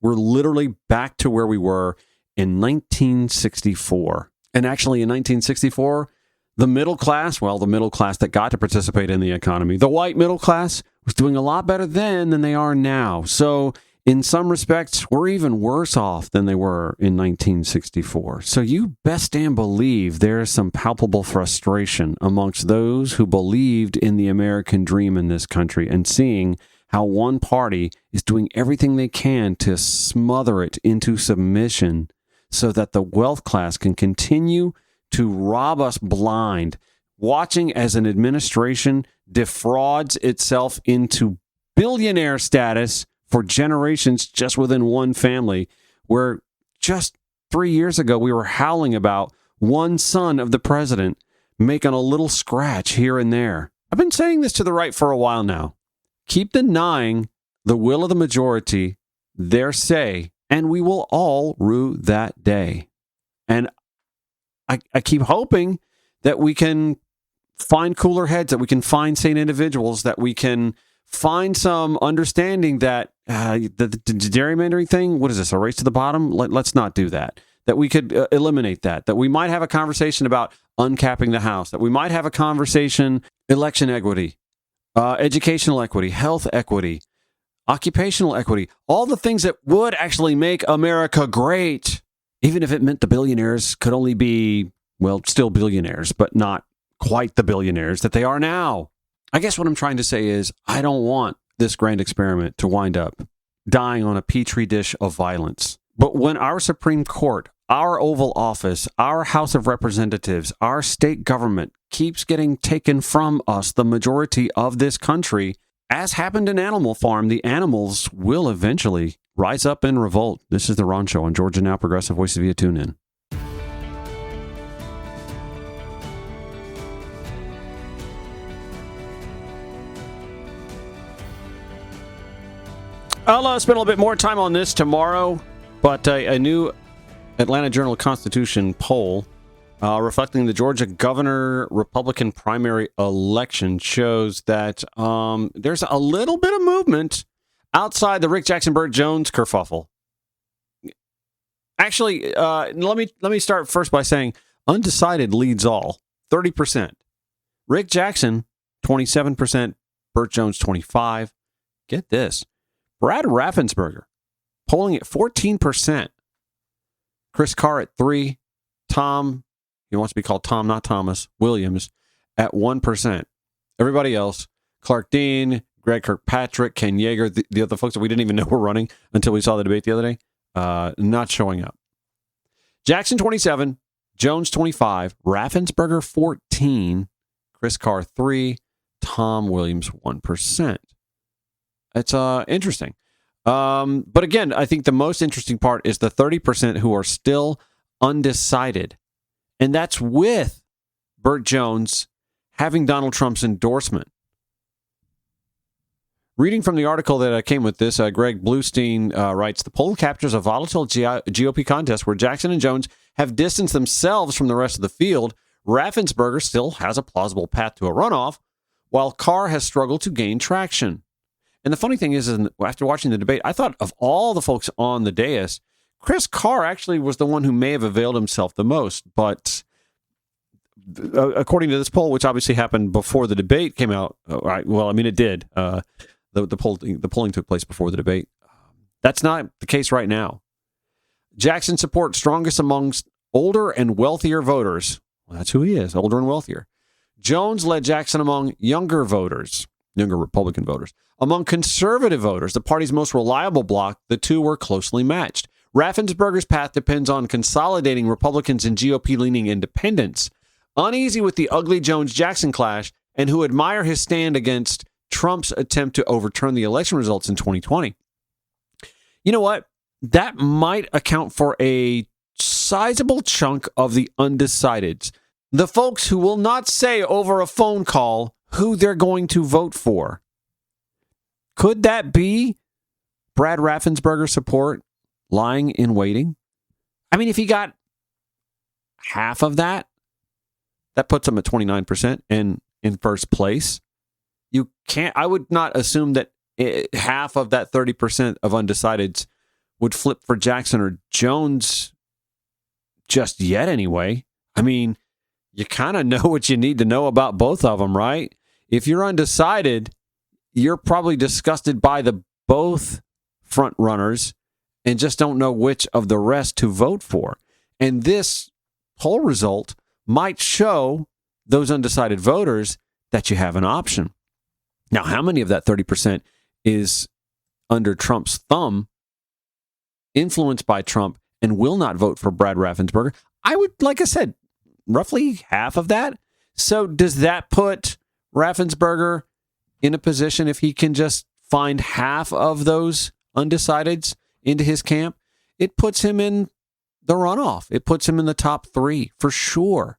We're literally back to where we were in 1964. And actually in 1964, the middle class that got to participate in the economy, the white middle class, was doing a lot better then than they are now. So in some respects, we're even worse off than they were in 1964. So you best damn believe there's some palpable frustration amongst those who believed in the American dream in this country and seeing how one party is doing everything they can to smother it into submission so that the wealth class can continue to rob us blind, watching as an administration defrauds itself into billionaire status for generations just within one family, where just 3 years ago we were howling about one son of the president making a little scratch here and there. I've been saying this to the right for a while now. Keep denying the will of the majority their say, and we will all rue that day. And I keep hoping that we can find cooler heads, that we can find sane individuals, that we can find some understanding that the gerrymandering thing, what is this, a race to the bottom? Let's not do that. That we could eliminate that. That we might have a conversation about uncapping the House. That we might have a conversation, election equity, educational equity, health equity, occupational equity, all the things that would actually make America great, even if it meant the billionaires could only be, well, still billionaires, but not quite the billionaires that they are now. I guess what I'm trying to say is I don't want this grand experiment to wind up dying on a petri dish of violence. But when our Supreme Court, our Oval Office, our House of Representatives, our state government keeps getting taken from us, the majority of this country, as happened in Animal Farm, the animals will eventually rise up in revolt. This is The Ron Show on Georgia Now, Progressive Voice via TuneIn. I'll spend a little bit more time on this tomorrow, but a new Atlanta Journal-Constitution poll reflecting the Georgia governor Republican primary election shows that there's a little bit of movement outside the Rick Jackson-Burt Jones kerfuffle. Actually, let me start first by saying undecided leads all, 30%. Rick Jackson, 27%. Burt Jones, 25%. Get this. Brad Raffensperger, polling at 14%. Chris Carr at 3%. Tom, he wants to be called Tom, not Thomas, Williams, at 1%. Everybody else, Clark Dean, Greg Kirkpatrick, Ken Yeager, the other folks that we didn't even know were running until we saw the debate the other day, not showing up. Jackson, 27%. Jones, 25%. Raffensperger, 14%. Chris Carr, 3%. Tom Williams, 1%. It's interesting. But again, I think the most interesting part is the 30% who are still undecided. And that's with Burt Jones having Donald Trump's endorsement. Reading from the article that came with this, Greg Bluestein writes, the poll captures a volatile GOP contest where Jackson and Jones have distanced themselves from the rest of the field. Raffensperger still has a plausible path to a runoff, while Carr has struggled to gain traction. And the funny thing is, after watching the debate, I thought of all the folks on the dais, Chris Carr actually was the one who may have availed himself the most. But according to this poll, which obviously happened before the debate came out, well, I mean, it did. The polling took place before the debate. That's not the case right now. Jackson support strongest amongst older and wealthier voters. Well, that's who he is, older and wealthier. Jones led Jackson among younger voters, younger Republican voters. Among conservative voters, the party's most reliable bloc, the two were closely matched. Raffensperger's path depends on consolidating Republicans and GOP-leaning independents, uneasy with the ugly Jones-Jackson clash, and who admire his stand against Trump's attempt to overturn the election results in 2020. You know what? That might account for a sizable chunk of the undecideds, the folks who will not say over a phone call who they're going to vote for. Could that be Brad Raffensperger support lying in waiting? I mean, if he got half of that, that puts him at 29% and in first place. You can't, I would not assume that half of that 30% of undecideds would flip for Jackson or Jones just yet anyway. I mean, you kind of know what you need to know about both of them, right? If you're undecided, you're probably disgusted by the both front runners and just don't know which of the rest to vote for. And this poll result might show those undecided voters that you have an option. Now, how many of that 30% is under Trump's thumb, influenced by Trump, and will not vote for Brad Raffensperger? I would, like I said, roughly half of that. So does that put Raffensperger in a position, if he can just find half of those undecideds into his camp, it puts him in the runoff. It puts him in the top 3 for sure.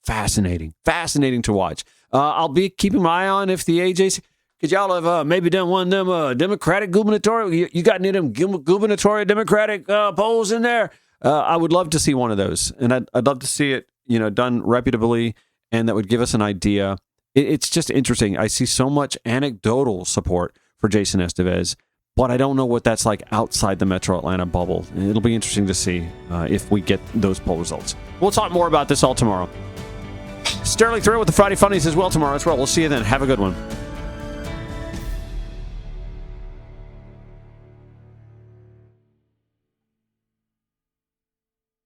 Fascinating to watch. I'll be keeping my eye on if the AJs, could y'all have maybe done one of them Democratic gubernatorial, you got any of them gubernatorial Democratic polls in there? I would love to see one of those, and I'd love to see it, done reputably, and that would give us an idea. It's just interesting. I see so much anecdotal support for Jason Estevez, but I don't know what that's like outside the Metro Atlanta bubble. It'll be interesting to see if we get those poll results. We'll talk more about this all tomorrow. Sterling Thrill with the Friday Funnies as well tomorrow as well. We'll see you then. Have a good one.